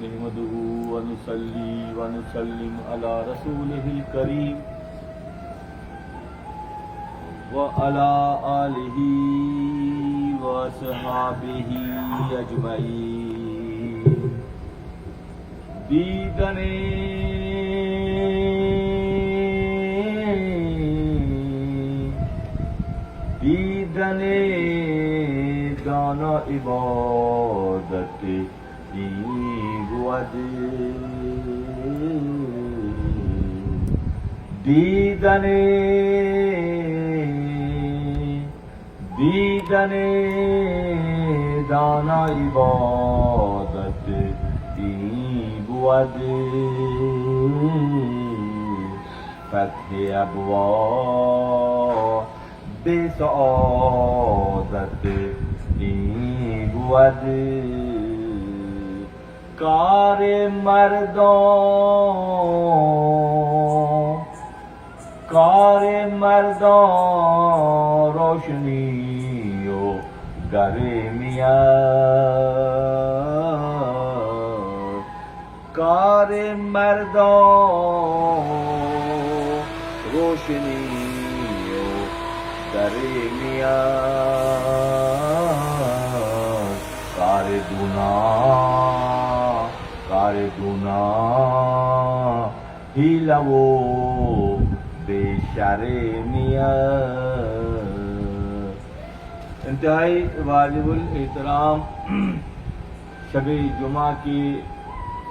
نحمده ونصلي ونسلم على رسوله الكريم وعلى آله وصحابه أجمعين دیدنے دانا عبادت بود دیدنے دانا عبادت بود فتح ابواب بے سعادت بود کار مردان روشنی و گرمیت کار مردان روشنی کار دونا ہی لو بے شرمیت انتہائی واجب الاحترام شب جمعہ کی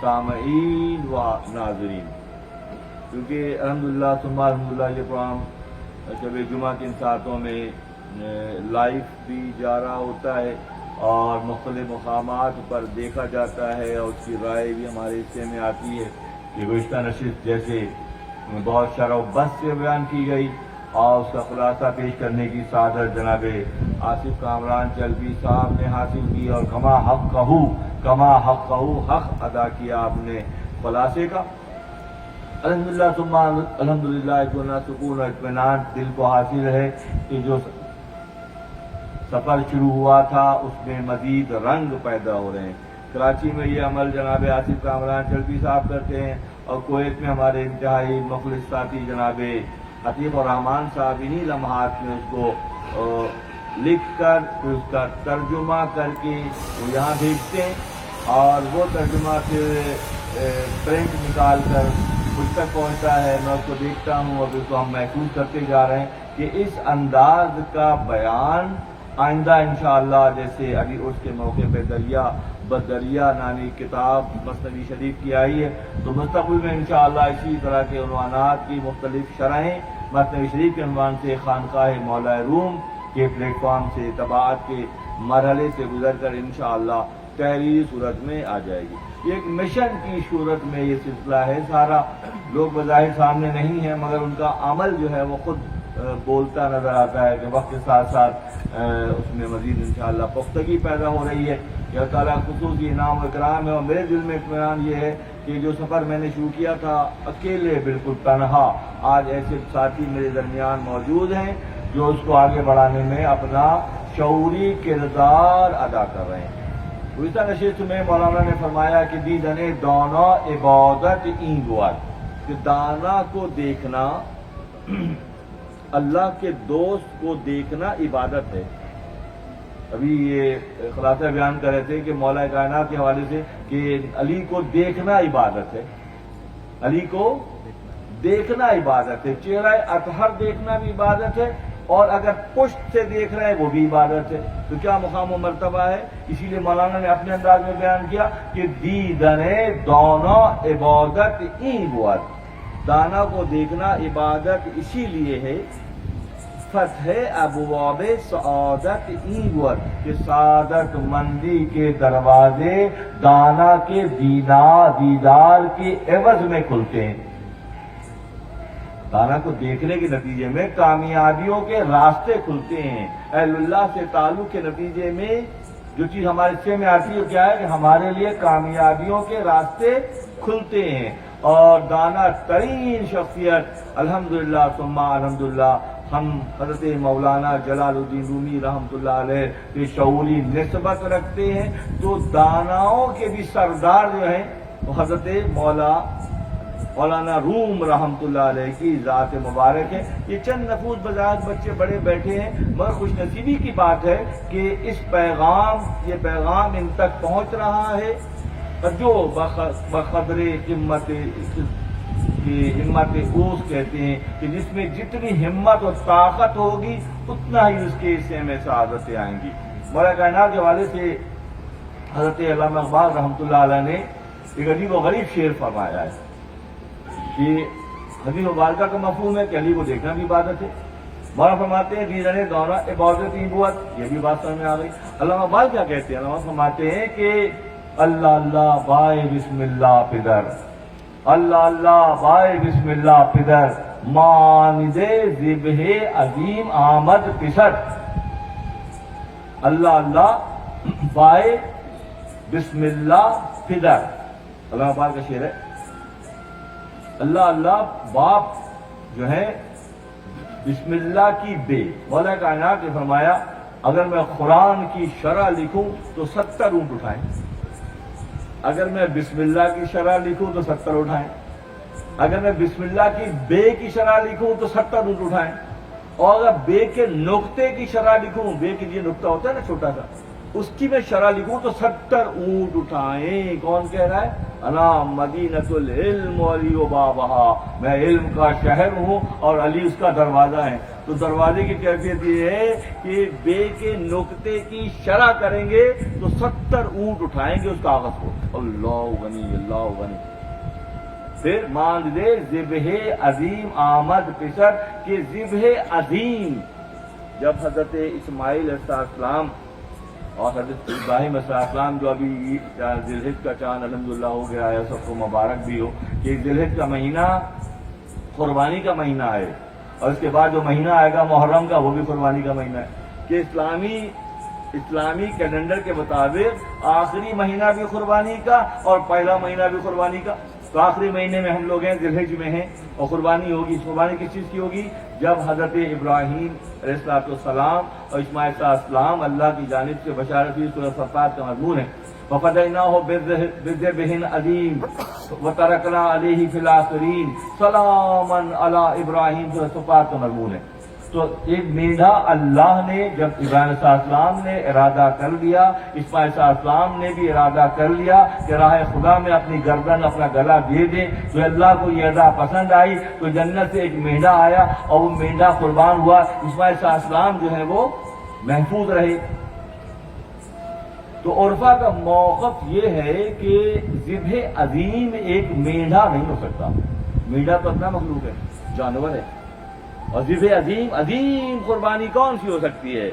سامعین و ناظرین، کیونکہ الحمدللہ ثم الحمدللہ یہ پروگرام شب جمعہ کے ان ساعتوں میں لائیو بھی جا رہا ہوتا ہے اور مختلف مقامات پر دیکھا جاتا ہے، اور اس کی رائے بھی ہمارے حصے میں آتی ہے کہ گزشتہ نشست جیسے بہت شرح و بحث سے بیان کی گئی اور اس کا خلاصہ پیش کرنے کی سعادت جناب آصف کامران چلبی صاحب نے حاصل کی، اور کما حق ادا کیا آپ نے خلاصے کا۔ الحمدللہ ثم الحمدللہ اتنا سکون اور اطمینان دل کو حاصل ہے کہ جو سفر شروع ہوا تھا اس میں مزید رنگ پیدا ہو رہے ہیں۔ کراچی میں یہ عمل جناب آصف کامران چلبی صاحب کرتے ہیں، اور کویت میں ہمارے انتہائی مخلص ساتھی جناب عتیق الرحمان صاحب انہی لمحات میں اس کو لکھ کر پھر اس کا ترجمہ کر کے وہ یہاں بھیجتے ہیں، اور وہ ترجمہ پھر پرنٹ نکال کر مجھ تک پہنچتا ہے، میں اس کو دیکھتا ہوں اور اس کو ہم محسوس کرتے جا رہے ہیں کہ اس انداز کا بیان آئندہ انشاءاللہ، جیسے ابھی اس کے موقع پہ دریا بدریا نامی کتاب مثنوی شریف کی آئی ہے، تو مستقبل میں انشاءاللہ اسی طرح کے عنوانات کی مختلف شرحیں مثنوی شریف کے عنوان سے خانقاہ مولا روم کے پلیٹ فارم سے طباعت کے مرحلے سے گزر کر انشاءاللہ تحریری صورت میں آ جائے گی۔ یہ ایک مشن کی صورت میں یہ سلسلہ ہے، سارا لوگ بظاہر سامنے نہیں ہیں مگر ان کا عمل جو ہے وہ خود بولتا نظر آتا ہے کہ وقت کے ساتھ ساتھ اس میں مزید انشاءاللہ پختگی پیدا ہو رہی ہے۔ اللہ تعالیٰ خصوصی انعام و اکرام ہے، اور میرے دل میں اطمینان یہ ہے کہ جو سفر میں نے شروع کیا تھا اکیلے بالکل تنہا، آج ایسے ساتھی میرے درمیان موجود ہیں جو اس کو آگے بڑھانے میں اپنا شعوری کردار ادا کر رہے ہیں۔ گزشتہ نشست میں مولانا نے فرمایا کہ دیدنے دانا عبادت این بود، کہ دانا کو دیکھنا، اللہ کے دوست کو دیکھنا عبادت ہے۔ ابھی یہ خلاصہ بیان کر رہے تھے کہ مولا کائنات کے حوالے سے کہ علی کو دیکھنا عبادت ہے، علی کو دیکھنا عبادت ہے، چہرہ اطہر دیکھنا بھی عبادت ہے، اور اگر پشت سے دیکھ رہے ہیں وہ بھی عبادت ہے۔ تو کیا مقام و مرتبہ ہے؟ اسی لیے مولانا نے اپنے انداز میں بیان کیا کہ دیدنے دانا عبادت این بود، دانا کو دیکھنا عبادت اسی لیے ہے۔ فتح ابواب سعادت این بود، کہ سعادت مندی کے دروازے دانا کے دیدار کے عوض میں کھلتے ہیں۔ دانا کو دیکھنے کے نتیجے میں کامیابیوں کے راستے کھلتے ہیں۔ اہل اللہ سے تعلق کے نتیجے میں جو چیز ہمارے حصے میں آتی ہے کیا ہے کہ ہمارے لیے کامیابیوں کے راستے کھلتے ہیں، اور دانا ترین شخصیت الحمدللہ ثم الحمدللہ ہم حضرت مولانا جلال الدین رومی رحمۃ اللہ علیہ کے شعوری نسبت رکھتے ہیں۔ تو داناؤں کے بھی سردار جو ہیں تو حضرت مولانا روم رحمۃ اللہ علیہ کی ذات مبارک ہے. یہ چند نفوس بزاد بچے بڑے بیٹھے ہیں، مگر خوش نصیبی کی بات ہے کہ یہ پیغام ان تک پہنچ رہا ہے، اور جو بقدر ہمت اوس کہتے ہیں کہ جس میں جتنی ہمت اور طاقت ہوگی اتنا ہی اس کے حصے میں سعادتیں آئیں گی. مولا کائنات کے حوالے سے حضرت علامہ اقبال رحمۃ اللہ علیہ نے ایک عجیب و غریب شعر فرمایا ہے کہ حدیث مبارکہ کا مفہوم ہے کہ علی کو دیکھنا بھی عبادت ہے. مولا فرماتے ہیں دیدن دونوں عبادت نبوت، یہ بھی بات سمجھ میں آ گئی. علامہ اقبال کیا کہتے ہیں؟ علامہ فرماتے ہیں کہ اللہ اللہ بائے بسم اللہ پدر، اللہ اللہ بائے بسم اللہ پدر، ماند ذبح عظیم آمد پسر. اللہ اللہ بائے بسم اللہ پدر، علامہ اقبال کا شعر ہے. اللہ اللہ باپ جو ہے بسم اللہ کی بے. مولا کائنات نے فرمایا اگر میں قرآن کی شرح لکھوں تو 70 اونٹ اٹھائیں، اگر میں بسم اللہ کی شرح لکھوں تو 70 اٹھائیں، اگر میں بسم اللہ کی بے کی شرح لکھوں تو 70 اونٹ اٹھائیں، اور اگر بے کے نقطے کی شرح لکھوں، بے کے لیے نقطہ ہوتا ہے نا چھوٹا سا، اس کی میں شرح لکھوں تو 70 اونٹ اٹھائیں. کون کہہ رہا ہے؟ انا مدینۃ العلم وعلی بابہا، میں علم کا شہر ہوں اور علی اس کا دروازہ ہے. تو دروازے کی کیفیت یہ ہے کہ بے کے نقطے کی شرح کریں گے تو 70 اونٹ اٹھائیں گے اس کاغذ کو. اللہ غنی اللہ غنی. پھر ماند دے ذبح عظیم آمد پسر، کہ ذبح عظیم جب حضرت اسماعیل علیہ السلام اور حضرت ابراہیم علیہ السلام، جو ابھی ذی الحجہ کا چاند الحمدللہ ہو گیا ہے، سب کو مبارک بھی ہو کہ ذی الحجہ کا مہینہ قربانی کا مہینہ ہے، اور اس کے بعد جو مہینہ آئے گا محرم کا وہ بھی قربانی کا مہینہ ہے. کہ اسلامی کیلنڈر کے مطابق آخری مہینہ بھی قربانی کا اور پہلا مہینہ بھی قربانی کا. تو آخری مہینے میں ہم لوگ ہیں، ذی الحجہ میں ہیں، اور قربانی ہوگی. قربانی کس چیز کی ہوگی؟ جب حضرت ابراہیم علیہ السلام اور اسماعیل علیہ السلام اللہ کی جانب سے بشارت ہوئی. سورہ صفات کا مضمون ہے وَفَدَيْنَاهُ بِذِبْحٍ عَظِيمٍ وَتَرَكْنَا عَلَيْهِ فِي الْآخِرِينَ سَلَامًا عَلَىٰ إِبْرَاهِيمَ. سورہ صفات کا مضمون ہے. تو ایک میڈھا اللہ نے جب ابراہیم علیہ السلام نے ارادہ کر لیا، اسماعیل علیہ السلام نے بھی ارادہ کر لیا کہ راہ خدا میں اپنی گردن اپنا گلا دے دیں، تو اللہ کو یہ ادا پسند آئی. تو جنت سے ایک میڈھا آیا اور وہ میڈھا قربان ہوا. اسماعیل علیہ السلام جو ہے وہ محفوظ رہے. تو عرفہ کا موقف یہ ہے کہ ذبح عظیم ایک میڈھا نہیں ہو سکتا. میڈھا تو اپنا مخلوق ہے، جانور ہے، اور ذبح عظیم قربانی کون سی ہو سکتی ہے؟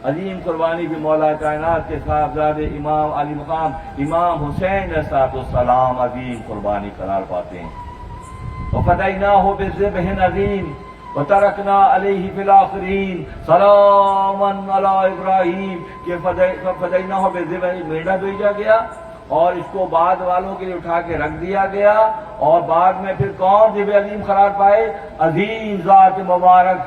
عظیم قربانی بھی مولا کائنات کے صاحبزادے امام علی مقام امام حسین علیہ السلام عظیم قربانی قرار پاتے ہیں. وَفَدَيْنَاهُ بِذِبْحٍ عَظِيمٍ وَتَرَكْنَا عَلَيْهِ فِي الْآخِرِينَ سَلَامًا عَلَىٰ إِبْرَاهِيمَ. کہ فَدَيْنَاهُ بِذِبْحٍ میڈا بھیجا گیا اور اس کو بعد والوں کے لیے اٹھا کے رکھ دیا گیا، اور بعد میں پھر کون ذبح عظیم قرار پائے؟ عظیم ذات مبارک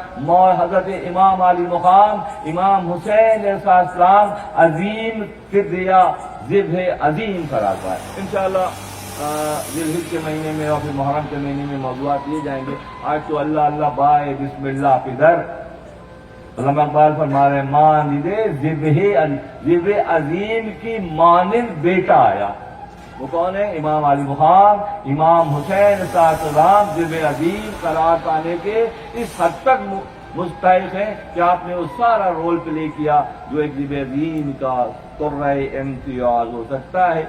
حضرت امام علی مقام امام حسین علیہ السلام عظیم فدیہ ذبح عظیم قرار پائے. انشاءاللہ ذی الحجہ کے مہینے میں اور پھر محرم کے مہینے میں موضوعات دیے جائیں گے. آج تو اللہ اللہ بائے بسم اللہ پدر. علامہ اقبال فرما رہے ہیں ماند ذبح عظیم کی مانند بیٹا آیا. وہ کون ہے؟ امام علی مقام امام حسین السلام ذبح عظیم قرار پانے کے اس حد تک مستحق ہیں کہ آپ نے وہ سارا رول پلے کیا جو ایک ذبح عظیم کا قرہ امتیاز ہو سکتا ہے.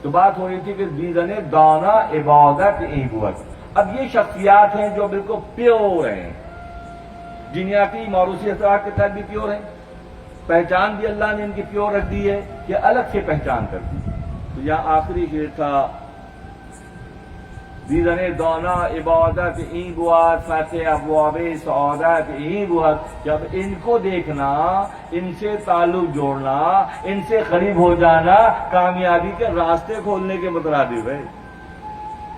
تو بات ہو رہی تھی کہ دیدن دانا عبادت نبوت. اب یہ شخصیات ہیں جو بالکل پیور ہیں، جینیاتی موروثی اثرات کے تحت بھی پیور ہیں، پہچان بھی اللہ نے ان کی پیور رکھ دی ہے کہ الگ سے پہچان کر دی. تو یہاں آخری شعر تھا دیدن دانا عبادت این بوات فتح ابواب سعادت این بوات. جب ان کو دیکھنا، ان سے تعلق جوڑنا، ان سے قریب ہو جانا کامیابی کے راستے کھولنے کے مترادف ہے.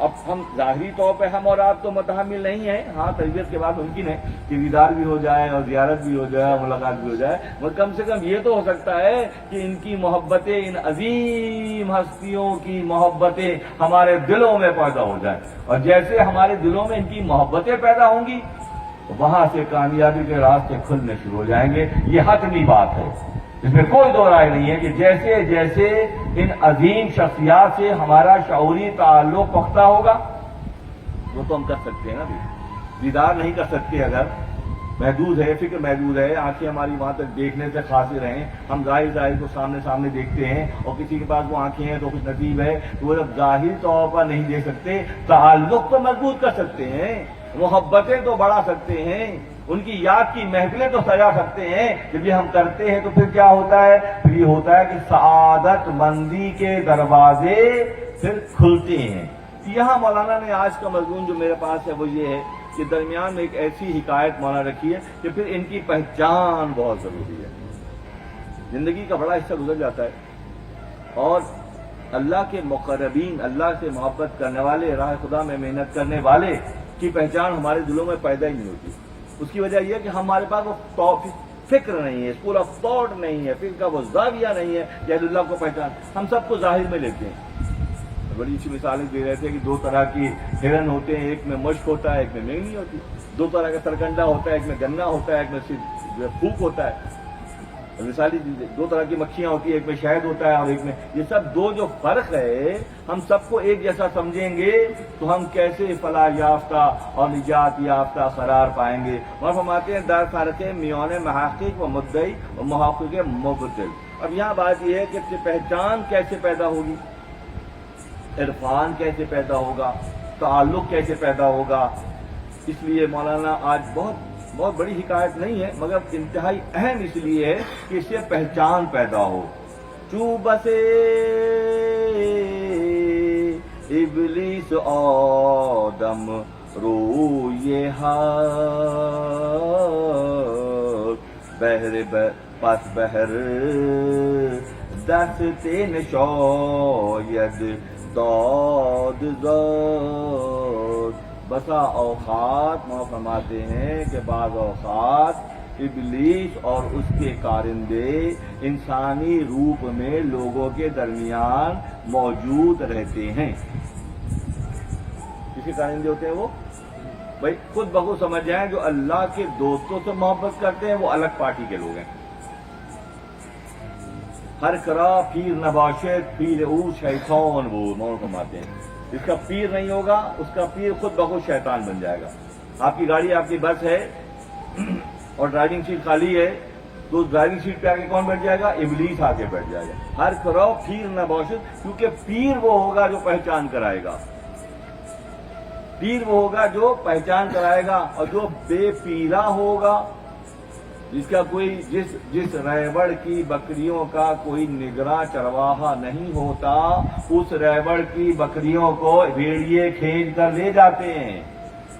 اب ہم ظاہری طور پہ ہم اور آپ تو متحمل نہیں ہیں، ہاں تربیت کے بعد ممکن ہے کہ دیدار بھی ہو جائے اور زیارت بھی ہو جائے، ملاقات بھی ہو جائے، مگر کم سے کم یہ تو ہو سکتا ہے کہ ان کی محبتیں، ان عظیم ہستیوں کی محبتیں ہمارے دلوں میں پیدا ہو جائیں، اور جیسے ہمارے دلوں میں ان کی محبتیں پیدا ہوں گی تو وہاں سے کامیابی کے راستے کھلنے شروع ہو جائیں گے. یہ حتمی بات ہے، اس میں کوئی دو رائے نہیں ہے کہ جیسے جیسے ان عظیم شخصیات سے ہمارا شعوری تعلق پختہ ہوگا، وہ تو ہم کر سکتے ہیں نا بھی، دیدار نہیں کر سکتے، اگر محدود ہے، فکر محدود ہے، آنکھیں ہماری وہاں تک دیکھنے سے قاصر ہیں، ہم ظاہر کو سامنے دیکھتے ہیں، اور کسی کے پاس وہ آنکھیں ہیں تو کچھ نصیب ہے تو وہ جب ظاہر طور پر نہیں دیکھ سکتے، تعلق تو مضبوط کر سکتے ہیں، محبتیں تو بڑھا سکتے ہیں، ان کی یاد کی محفلیں تو سجا سکتے ہیں. جب یہ ہم کرتے ہیں تو پھر کیا ہوتا ہے؟ پھر یہ ہوتا ہے کہ سعادت مندی کے دروازے پھر کھلتے ہیں. یہاں مولانا نے آج کا مضمون جو میرے پاس ہے وہ یہ ہے کہ درمیان میں ایک ایسی حکایت مولانا رکھی ہے کہ پھر ان کی پہچان بہت ضروری ہے. زندگی کا بڑا حصہ گزر جاتا ہے اور اللہ کے مقربین، اللہ سے محبت کرنے والے، راہ خدا میں محنت کرنے والے کی پہچان ہمارے دلوں میں پیدا ہی نہیں ہوتی. اس کی وجہ یہ ہے کہ ہمارے پاس وہ فکر نہیں ہے، اسکول آف تھاٹ نہیں ہے، فکر کا وہ زاویہ نہیں ہے کہ اللہ کو پہچان. ہم سب کو ظاہر میں لیتے ہیں. بڑی اچھی مثالیں دے رہے تھے کہ دو طرح کی ہرن ہوتے ہیں، ایک میں مشک ہوتا ہے، ایک میں مینگنی ہوتی ہے. دو طرح کا سرکنڈا ہوتا ہے، ایک میں گنا ہوتا ہے، ایک میں صرف پھوک ہوتا ہے. مثالی دو طرح کی مکھیاں ہوتی ہیں، ایک میں شہد ہوتا ہے اور ایک میں، یہ سب دو جو فرق ہے، ہم سب کو ایک جیسا سمجھیں گے تو ہم کیسے فلاح یافتہ اور نجات یافتہ قرار پائیں گے. اور فرماتے ہیں در فرق میان محقق و مدعی و محقق مبطل. اب یہاں بات یہ ہے کہ پہچان کیسے پیدا ہوگی، عرفان کیسے پیدا ہوگا، تعلق کیسے پیدا ہوگا. اس لیے مولانا آج بہت بڑی حکایت نہیں ہے مگر انتہائی اہم اس لیے ہے کہ اس سے پہچان پیدا ہو. چوبسے ابلیس آدم روئے بہر پس بہر دستے نشاید داد زاد. بسا اوقات فرماتے ہیں کہ بعض اوقات ابلیس اور اس کے کارندے انسانی روپ میں لوگوں کے درمیان موجود رہتے ہیں. کسی کارندے ہوتے ہیں وہ بھائی خود بخود سمجھ جائیں، جو اللہ کے دوستوں سے محبت کرتے ہیں وہ الگ پارٹی کے لوگ ہیں. ہر کرا پیر نباشد پیر او شیطان، وہ مول فرماتے ہیں جس کا پیر نہیں ہوگا اس کا پیر خود بخود شیطان بن جائے گا. آپ کی گاڑی، آپ کی بس ہے اور ڈرائیونگ سیٹ خالی ہے تو ڈرائیونگ سیٹ پہ آ کے کون بیٹھ جائے گا؟ ابلیس آ کے بیٹھ جائے گا. ہر کرو پیر نباشد، کیونکہ پیر وہ ہوگا جو پہچان کرائے گا. پیر وہ ہوگا جو پہچان کرائے گا، اور جو بے پیرا ہوگا، جس کا کوئی جس ریوڑ کی بکریوں کا کوئی نگراں چرواہا نہیں ہوتا، اس ریوڑ کی بکریوں کو بھیڑیے کھینچ کر لے جاتے ہیں.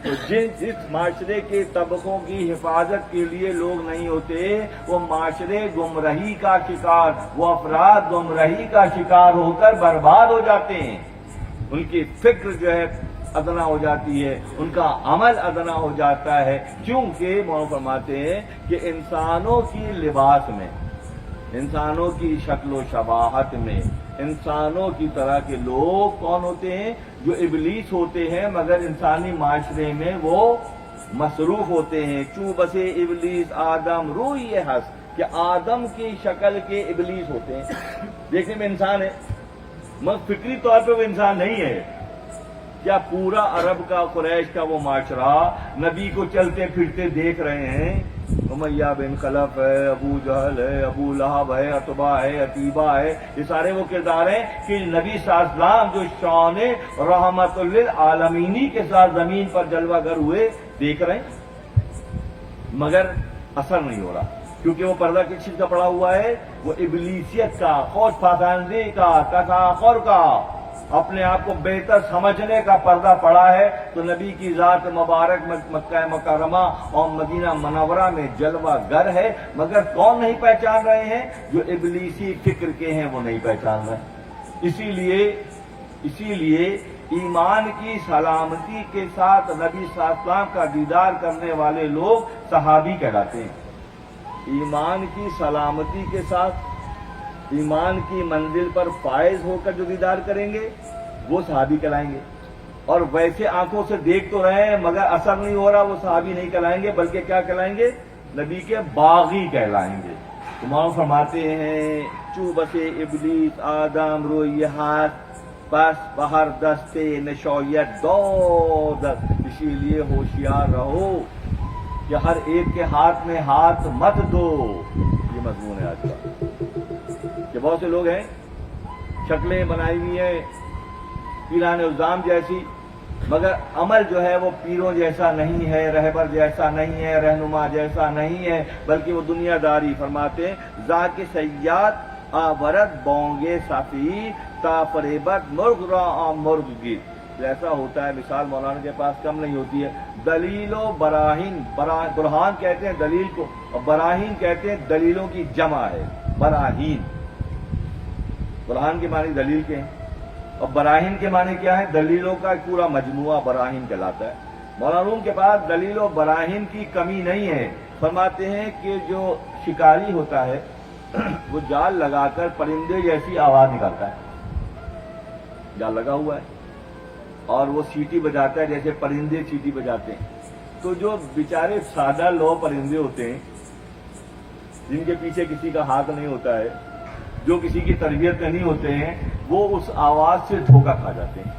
تو جس معاشرے کے طبقوں کی حفاظت کے لیے لوگ نہیں ہوتے، وہ معاشرے گمراہی کا شکار، وہ افراد گمراہی کا شکار ہو کر برباد ہو جاتے ہیں. ان کی فکر جو ہے ادنا ہو جاتی ہے، ان کا عمل ادنا ہو جاتا ہے. کیونکہ مولانا فرماتے ہیں کہ انسانوں کی لباس میں، انسانوں کی شکل و شباہت میں، انسانوں کی طرح کے لوگ کون ہوتے ہیں؟ جو ابلیس ہوتے ہیں، مگر انسانی معاشرے میں وہ مصروف ہوتے ہیں. چو بسے ابلیس آدم روئی ہس، کہ آدم کی شکل کے ابلیس ہوتے ہیں. دیکھنے میں انسان ہے مگر فکری طور پہ وہ انسان نہیں ہے. کیا پورا عرب کا، قریش کا وہ معاشرہ نبی کو چلتے پھرتے دیکھ رہے ہیں؟ امیہ بن خلف ہے، ابو جہل ہے، ابو لہب ہے، عتبہ ہے، عتیبہ ہے، یہ سارے وہ کردار ہیں کہ نبی صلی اللہ علیہ وسلم جو شان رحمت للعالمینی کے ساتھ زمین پر جلوہ گر ہوئے دیکھ رہے ہیں، مگر اثر نہیں ہو رہا. کیونکہ وہ پردہ کس چیز کا پڑا ہوا ہے؟ وہ ابلیسیت کا، خود پاکیزگی کا، تفاخر کا، اپنے آپ کو بہتر سمجھنے کا پردہ پڑا ہے. تو نبی کی ذات مبارک مکہ مکرمہ اور مدینہ منورہ میں جلوہ گر ہے، مگر کون نہیں پہچان رہے ہیں؟ جو ابلیسی فکر کے ہیں وہ نہیں پہچان رہے. اسی لیے ایمان کی سلامتی کے ساتھ نبی صلی اللہ علیہ وسلم کا دیدار کرنے والے لوگ صحابی کہلاتے ہیں۔ ایمان کی سلامتی کے ساتھ ایمان کی منزل پر فائز ہو کر جو دیدار کریں گے وہ صحابی کہلائیں گے، اور ویسے آنکھوں سے دیکھ تو رہے ہیں مگر اثر نہیں ہو رہا، وہ صحابی نہیں کہلائیں گے، بلکہ کیا کہلائیں گے؟ نبی کے باغی کہلائیں گے۔ امام فرماتے ہیں چو بسے ابلیس آدم روئی ہاتھ پس بہر دستے نشویت دو دست، اسی لیے ہوشیار رہو کہ ہر ایک کے ہاتھ میں ہاتھ مت دو۔ یہ مضمون ہے آج کا، کہ بہت سے لوگ ہیں شکلیں بنائی ہوئی ہیں پیران الزام جیسی، مگر عمل جو ہے وہ پیروں جیسا نہیں ہے، رہبر جیسا نہیں ہے، رہنما جیسا نہیں ہے، بلکہ وہ دنیا داری۔ فرماتے ہیں ذاک سیاد آورد بونگے صفی تا فریبت مرغ را مرغ گیر۔ ایسا ہوتا ہے، مثال مولانا کے پاس کم نہیں ہوتی ہے۔ دلیل و براہین، برہان کہتے ہیں دلیل کو، اور براہین کہتے ہیں دلیلوں کی جمع ہے۔ براہین، برہان کے معنی دلیل کے ہیں، اور براہین کے معنی کیا ہے؟ دلیلوں کا ایک پورا مجموعہ براہین کہلاتا ہے۔ مولانا روم کے پاس دلیل و براہین کی کمی نہیں ہے۔ فرماتے ہیں کہ جو شکاری ہوتا ہے وہ جال لگا کر پرندے جیسی آواز نکالتا ہے، جال لگا ہوا ہے اور وہ سیٹی بجاتا ہے جیسے پرندے سیٹی بجاتے ہیں۔ تو جو بیچارے سادہ لو پرندے ہوتے ہیں جن کے پیچھے کسی کا ہاتھ نہیں ہوتا ہے، جو کسی کی تربیت میں نہیں ہوتے ہیں، وہ اس آواز سے دھوکہ کھا جاتے ہیں،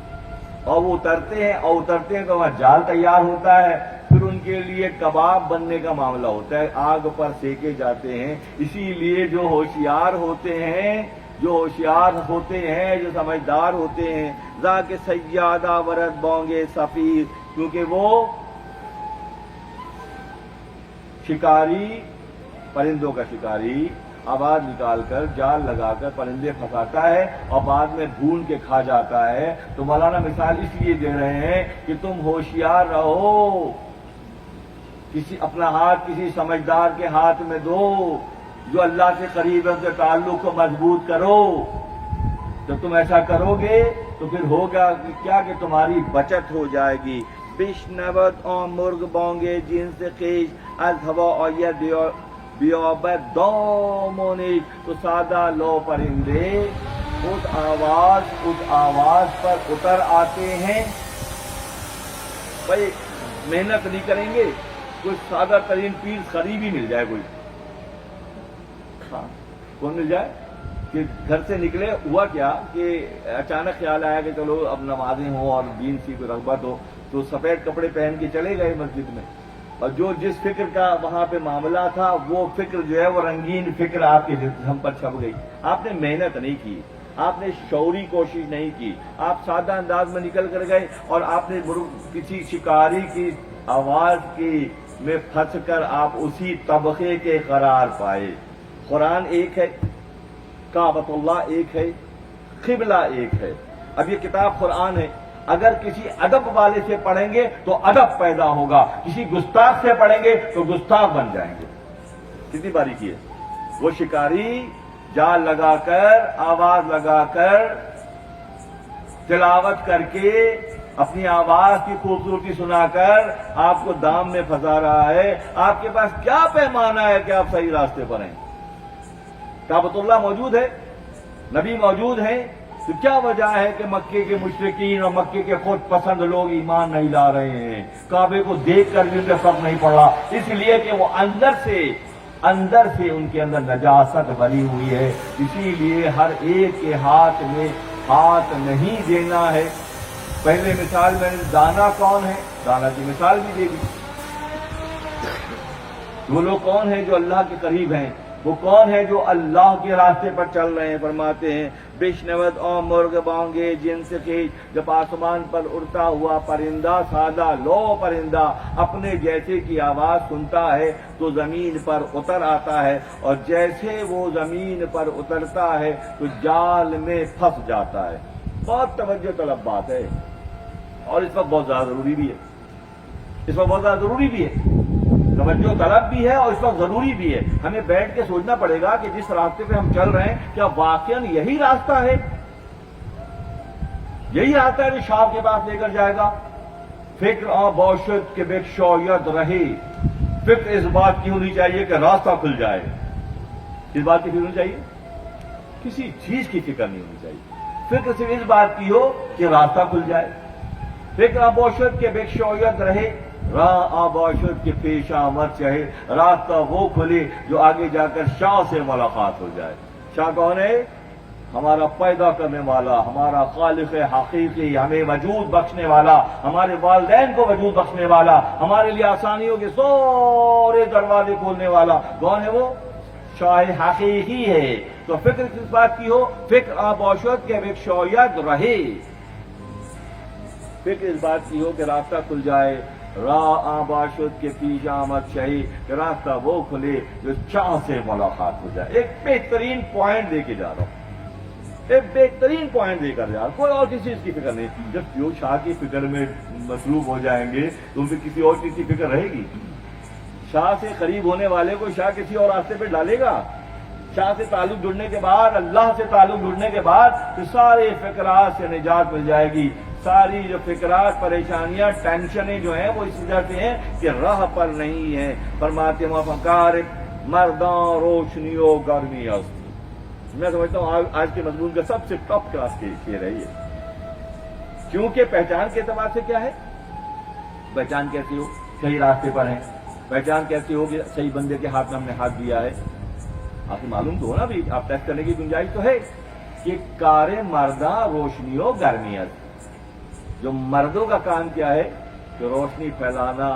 اور وہ اترتے ہیں تو وہاں جال تیار ہوتا ہے، پھر ان کے لیے کباب بننے کا معاملہ ہوتا ہے، آگ پر سینکے جاتے ہیں۔ اسی لیے جو ہوشیار ہوتے ہیں، جو سمجھدار ہوتے ہیں، ذاک سیادہ ورد بونگے سفیر، کیونکہ وہ شکاری، پرندوں کا شکاری آواز نکال کر جال لگا کر پرندے پھنساتا ہے اور بعد میں ڈھونڈ کے کھا جاتا ہے۔ تو مولانا مثال اس لیے دے رہے ہیں کہ تم ہوشیار رہو، اپنا ہاتھ کسی سمجھدار کے ہاتھ میں دو، جو اللہ سے قریب ہے، ان کے تعلق کو مضبوط کرو۔ جب تم ایسا کرو گے تو پھر ہوگا کیا کہ تمہاری بچت ہو جائے گی۔ بشنوت اور مرغ بونگے جن سے خیش از ہوا اور بیابت دومونی، تو سادہ لو پرندے اس آواز پر اتر آتے ہیں۔ بھائی محنت نہیں کریں گے، کوئی سادہ ترین پیر قریب ہی مل جائے، کون مل جائے کہ گھر سے نکلے، ہوا کیا کہ اچانک خیال آیا کہ چلو اب نمازیں ہوں اور دین سی کو رغبت ہو، تو سفید کپڑے پہن کے چلے گئے مسجد میں، اور جو جس فکر کا وہاں پہ معاملہ تھا وہ فکر جو ہے وہ رنگین فکر آپ کے جسم پر چھپ گئی۔ آپ نے محنت نہیں کی، آپ نے شعوری کوشش نہیں کی، آپ سادہ انداز میں نکل کر گئے اور آپ نے کسی شکاری کی آواز کی میں پھنس کر آپ اسی طبقے کے قرار پائے۔ قرآن ایک ہے، کعبۃ اللہ ایک ہے، قبلہ ایک ہے۔ اب یہ کتاب قرآن ہے، اگر کسی ادب والے سے پڑھیں گے تو ادب پیدا ہوگا، کسی گستاخ سے پڑھیں گے تو گستاخ بن جائیں گے۔ کتنی باریکی ہے۔ وہ شکاری جال لگا کر، آواز لگا کر، تلاوت کر کے، اپنی آواز کی خوبصورتی سنا کر آپ کو دام میں پھنسا رہا ہے۔ آپ کے پاس کیا پیمانہ ہے کہ آپ صحیح راستے پر ہیں؟ کعبۃ اللہ موجود ہے، نبی موجود ہیں، تو کیا وجہ ہے کہ مکے کے مشرکین اور مکے کے خود پسند لوگ ایمان نہیں لا رہے ہیں؟ کعبے کو دیکھ کر بھی ان کا فرق نہیں پڑ رہا، اس لیے کہ وہ اندر سے ان کے اندر نجاست بھری ہوئی ہے۔ اسی لیے ہر ایک کے ہاتھ میں ہاتھ نہیں دینا ہے۔ پہلے مثال میں نے دانا کون ہے، دانا کی مثال بھی دے دی۔ وہ لوگ کون ہیں جو اللہ کے قریب ہیں، وہ کون ہے جو اللہ کے راستے پر چل رہے ہیں؟ فرماتے ہیں بشنوت اور مرغ بانگے جن سے خیش، جب آسمان پر اڑتا ہوا پرندہ، سادہ لو پرندہ اپنے جیسے کی آواز سنتا ہے تو زمین پر اتر آتا ہے، اور جیسے وہ زمین پر اترتا ہے تو جال میں پھنس جاتا ہے۔ بہت توجہ طلب بات ہے، اور اس وقت بہت زیادہ ضروری بھی ہے، توجہ طلب بھی ہے اور اس وقت ضروری بھی ہے۔ ہمیں بیٹھ کے سوچنا پڑے گا کہ جس راستے پہ ہم چل رہے ہیں کیا واقعاً یہی راستہ ہے؟ یہی راستہ ہے جو شاہ کے پاس لے کر جائے گا. فکر باشد کے بک شویت رہے. فکر اس بات کی ہونی چاہیے کہ راستہ کھل جائے. اس بات کی فکر ہونی چاہیے, کسی چیز کی فکر نہیں ہونی چاہیے. فکر صرف اس بات کی ہو کہ راستہ کھل جائے. فکر باشد کے بک شویت رہے, راہ باشد کے پیش آمد چاہے, راستہ وہ کھلے جو آگے جا کر شاہ سے ملاقات ہو جائے. شاہ کون ہے؟ ہمارا پیدا کرنے والا, ہمارا خالق حقیقی, ہمیں وجود بخشنے والا, ہمارے والدین کو وجود بخشنے والا, ہمارے لیے آسانیوں کے سارے دروازے کھولنے والا. کون ہے وہ؟ شاہ حقیقی ہے. تو فکر کس بات کی ہو؟ فکر باشد کے ایک شویت رہے. فکر اس بات کی ہو کہ راستہ کھل جائے. راہ باشد کے پیش آمد چاہیے کہ راستہ وہ کھلے جو شاہ سے ملاقات ہو جائے. ایک بہترین پوائنٹ دے کے جا رہا ہوں, ایک بہترین پوائنٹ دے کر جا. کوئی اور کسی چیز کی فکر نہیں. جب جو شاہ کی فکر میں مصروف ہو جائیں گے تو ان پہ کسی اور چیز کی فکر رہے گی؟ شاہ سے قریب ہونے والے کو شاہ کسی اور راستے پہ ڈالے گا؟ شاہ سے تعلق جڑنے کے بعد, اللہ سے تعلق جڑنے کے بعد تو سارے فکرات سے نجات مل جائے گی. ساری جو فکرات, پریشانیاں, ٹینشنیں جو ہیں وہ اس وجہ سے ہیں کہ راہ پر نہیں ہیں. فرماتے ہیں فکار مرداں روشنیوں گرمی است. میں سمجھتا ہوں آج کے مضمون کا سب سے ٹاپ کلاس کے شعر ہے یہ. کیونکہ پہچان کے اعتبار سے کیا ہے؟ پہچان کیسی ہو؟ صحیح راستے پر ہیں. پہچان کیسی ہو کہ صحیح بندے کے ہاتھ میں ہم نے ہاتھ دیا ہے. آپ کو معلوم تو ہو نا, بھی آپ ٹیسٹ کرنے کی گنجائش تو ہے کہ کار مرداں روشنیوں گرمیت. جو مردوں کا کام کیا ہے کہ روشنی پھیلانا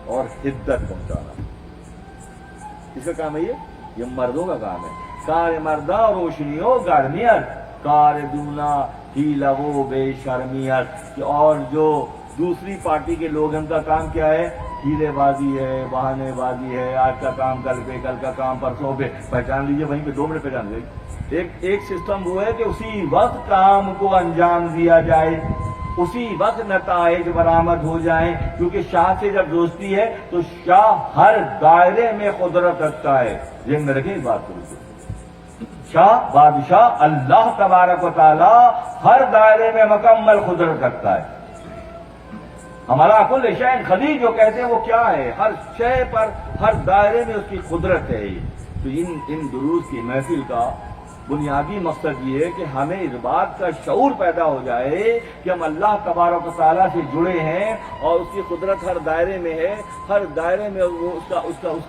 اور حدت پہنچانا. اس کا کام ہے یہ مردوں کا کام ہے. کار مرداں روشنیوں گرمیت, کار دونا ہی لو بے شرمیت. اور جو دوسری پارٹی کے لوگ ہیں ان کا کام کیا ہے؟ ہیلے بازی ہے, بہانے بازی ہے. آج کا کام کل پہ, کل کا کام پرسوں پہ. پہچان لیجئے, وہیں پہ 2 منٹ پہچان گئی. ایک سسٹم وہ ہے کہ اسی وقت کام کو انجام دیا جائے, اسی وقت نتائج برآمد ہو جائیں. کیونکہ شاہ سے جب دوستی ہے تو شاہ ہر دائرے میں قدرت رکھتا ہے. ذہن میں رکھیں اس بات کو. شاہ بادشاہ اللہ تبارک و تعالی ہر دائرے میں مکمل قدرت رکھتا ہے. ہمارا کل شے خدیج جو کہتے ہیں وہ کیا ہے؟ ہر شے پر, ہر دائرے میں اس کی قدرت ہے. تو ان دروس کی محفل کا بنیادی مقصد یہ ہے کہ ہمیں اس بات کا شعور پیدا ہو جائے کہ ہم اللہ تبارک و تعالیٰ سے جڑے ہیں اور اس کی قدرت ہر دائرے میں ہے. ہر دائرے میں اس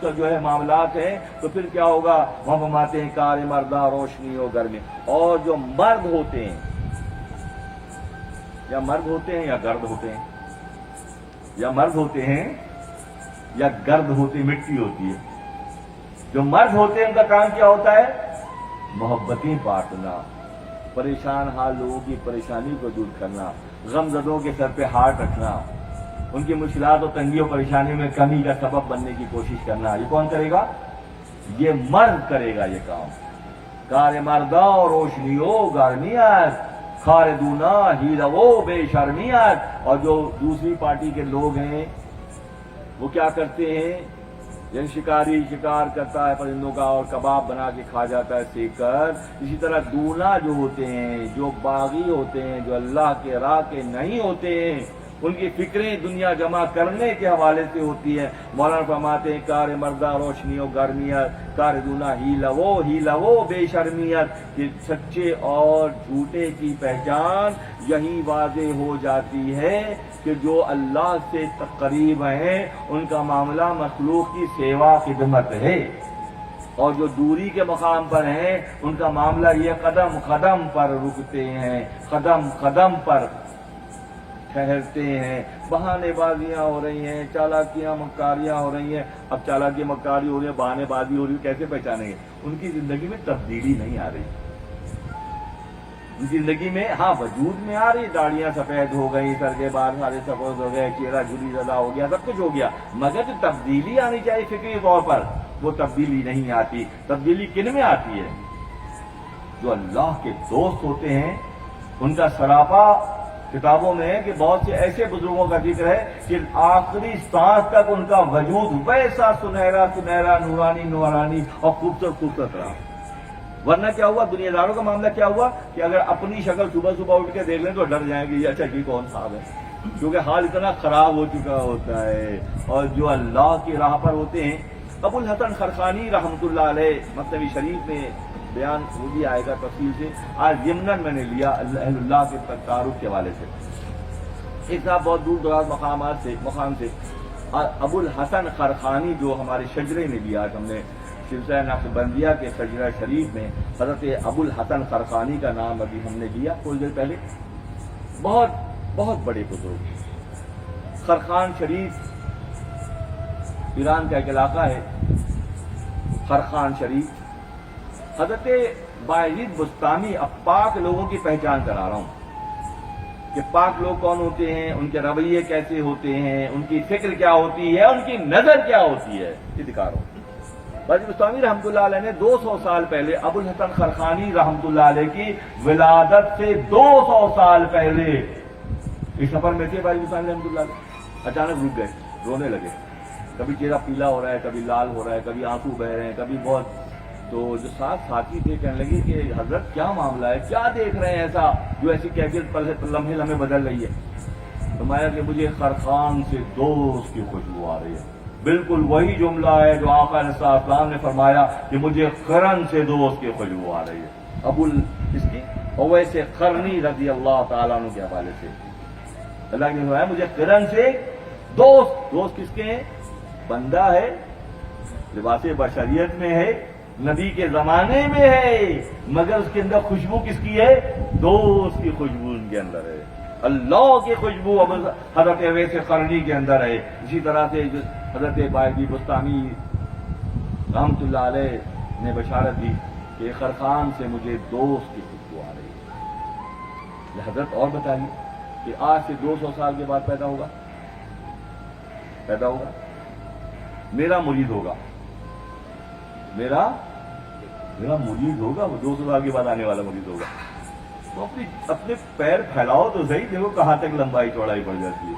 کا جو ہے معاملات ہیں. تو پھر کیا ہوگا؟ وہ فرماتے ہیں کار مرداں روشنی ہو گرمی. اور جو مرد ہوتے ہیں, یا مرد ہوتے ہیں یا گرد ہوتے ہیں, یا مرد ہوتے ہیں یا گرد ہوتے, مٹی ہوتی ہے. جو مرد ہوتے ہیں ان کا کام کیا ہوتا ہے؟ محبتیں بانٹنا, پریشان حال لوگوں کی پریشانی کو دور کرنا, غم زدوں کے سر پہ ہاتھ رکھنا, ان کی مشکلات اور تنگیوں پریشانیوں میں کمی کا سبب بننے کی کوشش کرنا. یہ کون کرے گا؟ یہ مرد کرے گا یہ کام. کار مرداں روشنیوں گرمیت, خار دونا ہی رو بے شرمیت. اور جو دوسری پارٹی کے لوگ ہیں وہ کیا کرتے ہیں؟ جن شکاری شکار کرتا ہے پرندوں کا اور کباب بنا کے کھا جاتا ہے سیک کر, اسی طرح دونا جو ہوتے ہیں, جو باغی ہوتے ہیں, جو اللہ کے راہ کے نہیں ہوتے ہیں, ان کی فکریں دنیا جمع کرنے کے حوالے سے ہوتی ہے. مولانا فرماتے ہیں کار مردہ روشنیوں گرمیت, کار دونا ہی لو بے شرمیت. کہ سچے اور جھوٹے کی پہچان یہی واضح ہو جاتی ہے کہ جو اللہ سے قریب ہیں ان کا معاملہ مخلوق کی سیوا خدمت ہے, اور جو دوری کے مقام پر ہیں ان کا معاملہ یہ قدم قدم پر رکتے ہیں, قدم قدم پر ٹھہرتے ہیں. بہانے بازیاں ہو رہی ہیں, چالاکیاں مکاریاں ہو رہی ہیں. اب چالاکی مکاری ہو رہی ہے, بہانے بازی ہو رہی ہے, کیسے پہچانیں گے؟ ان کی زندگی میں تبدیلی نہیں آ رہی. ان کی زندگی میں ہاں وجود میں آ رہی, داڑیاں سفید ہو گئی, سر کے بال سارے سفید ہو گئے, چہرہ جھلی زدہ ہو گیا, سب کچھ ہو گیا, مگر جو تبدیلی آنی چاہیے فکری طور پر وہ تبدیلی نہیں آتی. تبدیلی کن میں آتی ہے؟ جو اللہ کے دوست ہوتے ہیں ان کا سراپا کتابوں میں ہے کہ بہت سے ایسے بزرگوں کا ذکر ہے کہ آخری سانس تک ان کا وجود ویسا سنہرا سنہرا, نورانی نورانی اور خوبصورت خوبصورت رہا. ورنہ کیا ہوا، دنیا داروں کا معاملہ کیا ہوا کہ اگر اپنی شکل صبح صبح اٹھ کے دیکھ لیں تو ڈر جائیں گے، یہ اچھا یہ کون صاحب ہے، کیونکہ حال اتنا خراب ہو چکا ہوتا ہے۔ اور جو اللہ کی راہ پر ہوتے ہیں، ابو الحسن خرقانی رحمۃ اللہ علیہ مثنوی شریف میں بیان وہ بھی آئے گا تفصیل سے، آج ضمناً میں نے لیا اہل اللہ کے تعارف کے حوالے سے۔ ایک صاحب بہت دور دراز مقام سے ابو الحسن خرقانی جو ہمارے شجرے میں بھی آج ہم نے سلسلہ نقشبندیہ کے شجرہ شریف میں حضرت ابو الحسن خرقانی کا نام ابھی ہم نے لیا تھوڑی دیر پہلے، بہت بہت بڑے بزرگ۔ خرقان شریف ایران کا ایک علاقہ ہے، خرقان شریف۔ حضرت بایزید بستامی اب پاک لوگوں کی پہچان کرا رہا ہوں کہ پاک لوگ کون ہوتے ہیں، ان کے رویے کیسے ہوتے ہیں، ان کی فکر کیا ہوتی ہے، ان کی نظر کیا ہوتی ہے، یہ دکھا رہا ہوں۔ بایزید بستامی رحمۃ اللہ علیہ نے 200 سال پہلے ابو الحسن خرقانی رحمۃ اللہ علیہ کی ولادت سے 200 سال پہلے اس سفر میں تھے بایزید بستامی رحمۃ اللہ علیہ، اچانک رک گئے، رونے لگے، کبھی چہرہ پیلا ہو رہا ہے، کبھی لال ہو رہا ہے، کبھی آنسو بہ رہے ہیں، کبھی بہت۔ تو جو ساتھی تھے کہنے لگے کہ حضرت کیا معاملہ ہے، کیا دیکھ رہے ہیں ایسا جو ایسی کیفیت پر لمحے لمحے بدل رہی ہے؟ فرمایا کہ مجھے خرقان سے دوست کی خوشبو آ رہی ہے۔ بالکل وہی جملہ ہے جو آقا علیہ السلام نے فرمایا کہ مجھے قرن سے دوست کی خوشبو آ رہی ہے۔ اس کی اویس قرنی رضی اللہ تعالیٰ عنہ کے حوالے سے اللہ نے فرمایا مجھے قرن سے دوست کس کے ہیں؟ بندہ ہے، لباس بشریت میں ہے، نبی کے زمانے میں ہے، مگر اس کے اندر خوشبو کس کی ہے؟ دوست کی خوشبو ان کے اندر ہے، اللہ کی خوشبو حضرت اویس قرنی کے اندر ہے۔ اسی طرح سے حضرت بایزید بستامی رحمۃ اللہ علیہ نے بشارت دی کہ خرقان سے مجھے دوست کی خوشبو آ رہی ہے۔ یہ حضرت اور بتائیے کہ آج سے 200 سال کے بعد پیدا ہوگا، میرا مرید ہوگا، میرا مرید ہوگا، وہ 200 سال کے بعد آنے والا مرید ہوگا۔ تو اپنے پیر پھیلاؤ تو صحیح، دیکھو کہاں تک لمبائی چوڑائی پڑ جاتی ہے۔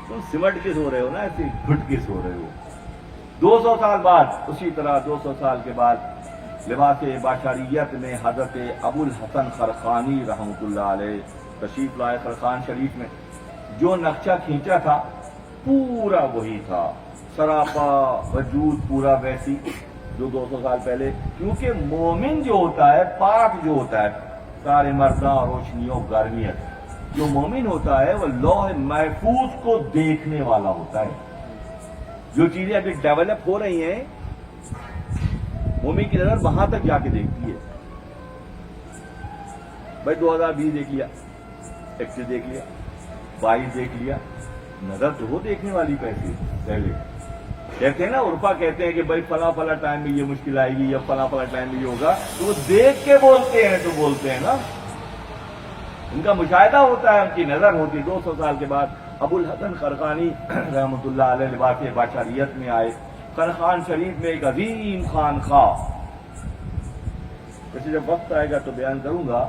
تم سمٹ کے سو رہے ہو نا، ایسے گھٹ کے سو رہے ہو۔ 200 سال بعد، اسی طرح 200 سال کے بعد لباس بشریت میں حضرت ابو الحسن خرقانی رحمۃ اللہ علیہ تشریف لائے خرقان شریف میں۔ جو نقشہ کھینچا تھا پورا وہی تھا، سراپا وجود پورا ویسی جو 200 سال پہلے، کیونکہ مومن جو ہوتا ہے، پاک جو ہوتا ہے، سارے مردہ روشنیوں گرمیت، جو مومن ہوتا ہے وہ لوح محفوظ کو دیکھنے والا ہوتا ہے۔ جو چیزیں ابھی ڈیولپ ہو رہی ہیں، مومن کی نظر وہاں تک جا کے دیکھتی ہے۔ بھائی 2020 دیکھ لیا، 21 دیکھ لیا، 22 دیکھ لیا، نظر تو وہ دیکھنے والی پہلے کہتے ہیں نا، عرفا کہتے ہیں کہ بھائی فلاں فلاں ٹائم میں یہ مشکل آئے گی یا فلاں فلاں ٹائم میں یہ ہوگا، تو وہ دیکھ کے بولتے ہیں، تو بولتے ہیں نا، ان کا مشاہدہ ہوتا ہے، ان کی نظر ہوتی ہے۔ 200 سال کے بعد ابو الحسن خرقانی رحمۃ اللہ علیہ لباس بشریت میں آئے۔ خرقان شریف میں ایک عظیم خانقاہ، ویسے جب وقت آئے گا تو بیان کروں گا،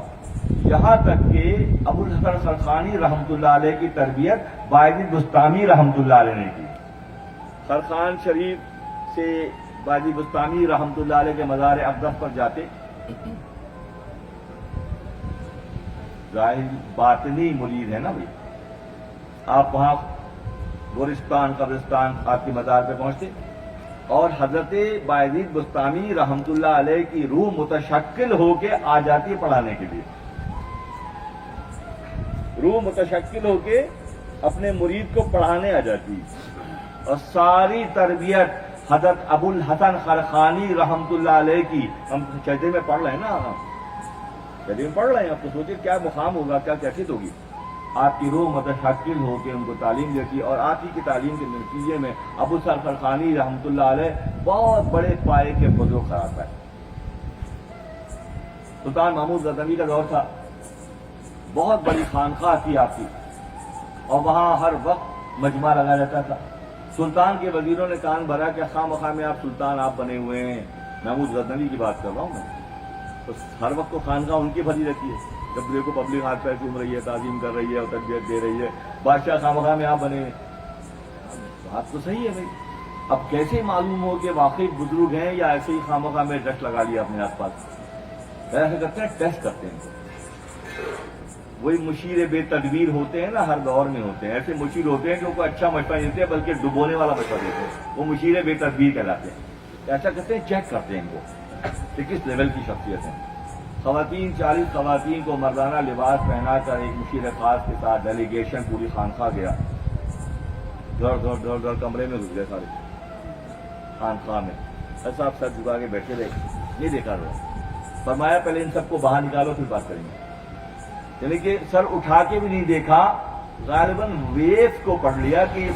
یہاں تک کہ ابو الحسن خرقانی رحمۃ اللہ علیہ کی تربیت بایزید بستامی رحمۃ اللہ علیہ نے کی۔ خرقان شریف سے بایزید بستامی رحمۃ اللہ علیہ کے مزار اقدس پر جاتے، ظاہر باطنی مرید ہے نا بھائی، آپ وہاں گورستان قبرستان آپ کی مزار پہ پہنچتے اور حضرت بایزید بستامی رحمۃ اللہ علیہ کی روح متشکل ہو کے آ جاتی ہے پڑھانے کے لیے، روح متشکل ہو کے اپنے مرید کو پڑھانے آ جاتی، اور ساری تربیت حضرت ابو الحسن خرقانی رحمۃ اللہ علیہ کی۔ ہم چہتے میں پڑھ رہے ہیں نا، چہتے میں پڑھ رہے ہیں، آپ تو سوچیں کیا مقام ہوگا، کیا کیفیت ہوگی۔ آپ کی روح متشکل ہو کے ان کو تعلیم دیتی، اور آپ ہی کی تعلیم کے نتیجے میں ابو الحسن خرقانی رحمۃ اللہ علیہ بہت بڑے پائے کے بزرگ قرار پائے۔ سلطان محمود غزنوی کا دور تھا، بہت بڑی خانقاہ تھی آپ کی، اور وہاں ہر وقت مجمع لگا رہتا تھا۔ سلطان کے وزیروں نے کان بھرا کہ خواہ مخواہ میں آپ سلطان آپ بنے ہوئے ہیں، محمود غزنوی کی بات کر رہا ہوں میں، تو ہر وقت تو خانقاہ ان کی بھری رہتی ہے، جب دیکھو پبلک ہاتھ پیر چوم رہی ہے، تعظیم کر رہی ہے اور تربیت دے رہی ہے، بادشاہ خواہ مخواہ میں آپ بنے ہیں۔ بات تو صحیح ہے بھائی، اب کیسے معلوم ہو کہ واقعی بزرگ ہیں یا ایسے ہی خواہ مخواہ میں ڈسٹ لگا لیا اپنے آس پاس؟ ایسا کرتے ہیں ٹیسٹ کرتے ہیں ان کو. وہی مشیر بے تدبیر ہوتے ہیں نا، ہر دور میں ہوتے ہیں ایسے مشیر ہوتے ہیں جو کوئی اچھا مشورہ دیتے ہیں بلکہ ڈبونے والا مشورہ دیتے ہیں، وہ مشیر بے تدبیر کہلاتے ہیں. ایسا کرتے ہیں چیک کرتے ہیں ان کو کہ کس لیول کی شخصیت ہے. خواتین 40 خواتین کو مردانہ لباس پہنا کر ایک مشیر خاص کے ساتھ ڈیلیگیشن پوری خانقاہ گیا. دور کمرے میں گھس گئے سارے خانقاہ میں. صاحب سر جھکا کے بیٹھے رہے، نہیں دیکھا رہا. فرمایا پہلے ان سب کو باہر نکالو پھر بات کریں گے. یعنی کہ سر اٹھا کے بھی نہیں دیکھا، غالباً ویو کو پڑھ لیا کہ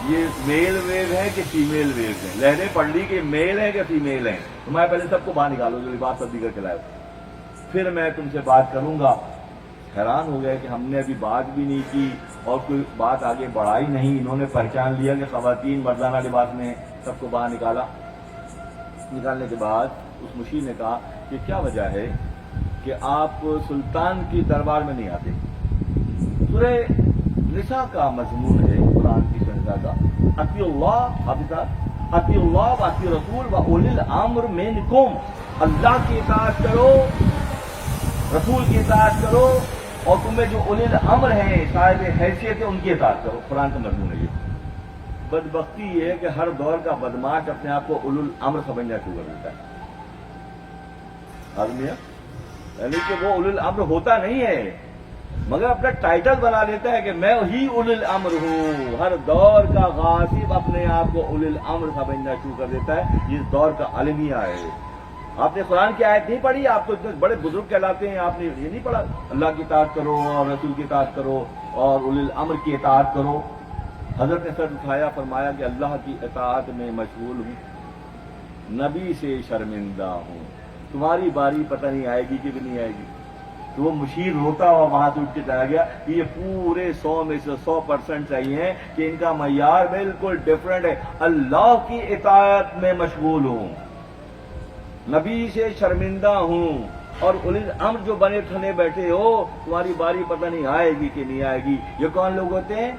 یہ میل ویو ہے کہ فیمیل ویو ہے. لہریں پڑھ لی کہ میل ہے کہ فیمیل ہے. فرمایا پہلے سب کو باہر نکالو جو لباس تبدیل کر کے لائے، پھر میں تم سے بات کروں گا. حیران ہو گئے کہ ہم نے ابھی بات بھی نہیں کی اور کوئی بات آگے بڑھائی نہیں. انہوں نے پہچان لیا کہ خواتین مردانہ لباس میں، سب کو باہر نکالا. نکالنے کے بعد اس مشیر نے کہا کہ کیا وجہ ہے کہ آپ سلطان کی دربار میں نہیں آتے. سورہ نساء کا مضمون ہے قرآن کی سورہ کا، اطیعوا اللہ، اطیعوا اللہ و اطیعوا رسول و اولی الامر منکم. اللہ کی اطاعت کرو، رسول کی اطاعت کرو، اور تمہیں جو اولی الامر ہیں، صاحب حیثیت ہے، ان کی اطاعت کرو. قرآن کا مضمون ہے یہ. بدبختی یہ ہے کہ ہر دور کا بدماش اپنے آپ کو اولو الامر سمجھنا شروع کر دیتا ہے. آدمی یعنی کہ وہ اولو الامر ہوتا نہیں ہے، مگر اپنا ٹائٹل بنا لیتا ہے کہ میں ہی اولو الامر ہوں. ہر دور کا غاصب اپنے آپ کو اولو الامر سمجھنا شروع کر دیتا ہے. اس دور کا المیہ ہے. آپ نے قرآن کی آیت نہیں پڑھی، آپ تو اتنے بڑے بزرگ کہلاتے ہیں، آپ نے یہ نہیں پڑھا اللہ کی اطاعت کرو اور رسول کی اطاعت کرو اور اولو الامر کی اطاعت کرو. حضرت نے سر اٹھایا، فرمایا کہ اللہ کی اطاعت میں مشغول ہوں، نبی سے شرمندہ ہوں. تمہاری باری پتہ نہیں آئے گی کہ بھی نہیں آئے گی. تو وہ مشیر روتا ہوا وہاں سے اٹھ کے چلا گیا کہ یہ پورے 100 میں سے 100% چاہیے ہیں کہ ان کا معیار بالکل ڈفرینٹ ہے. اللہ کی اطاعت میں مشغول ہوں، نبی سے شرمندہ ہوں، اور اولی الامر جو بنے ٹھنے بیٹھے ہو، تمہاری باری پتہ نہیں آئے گی کہ نہیں آئے گی. یہ کون لوگ ہوتے ہیں؟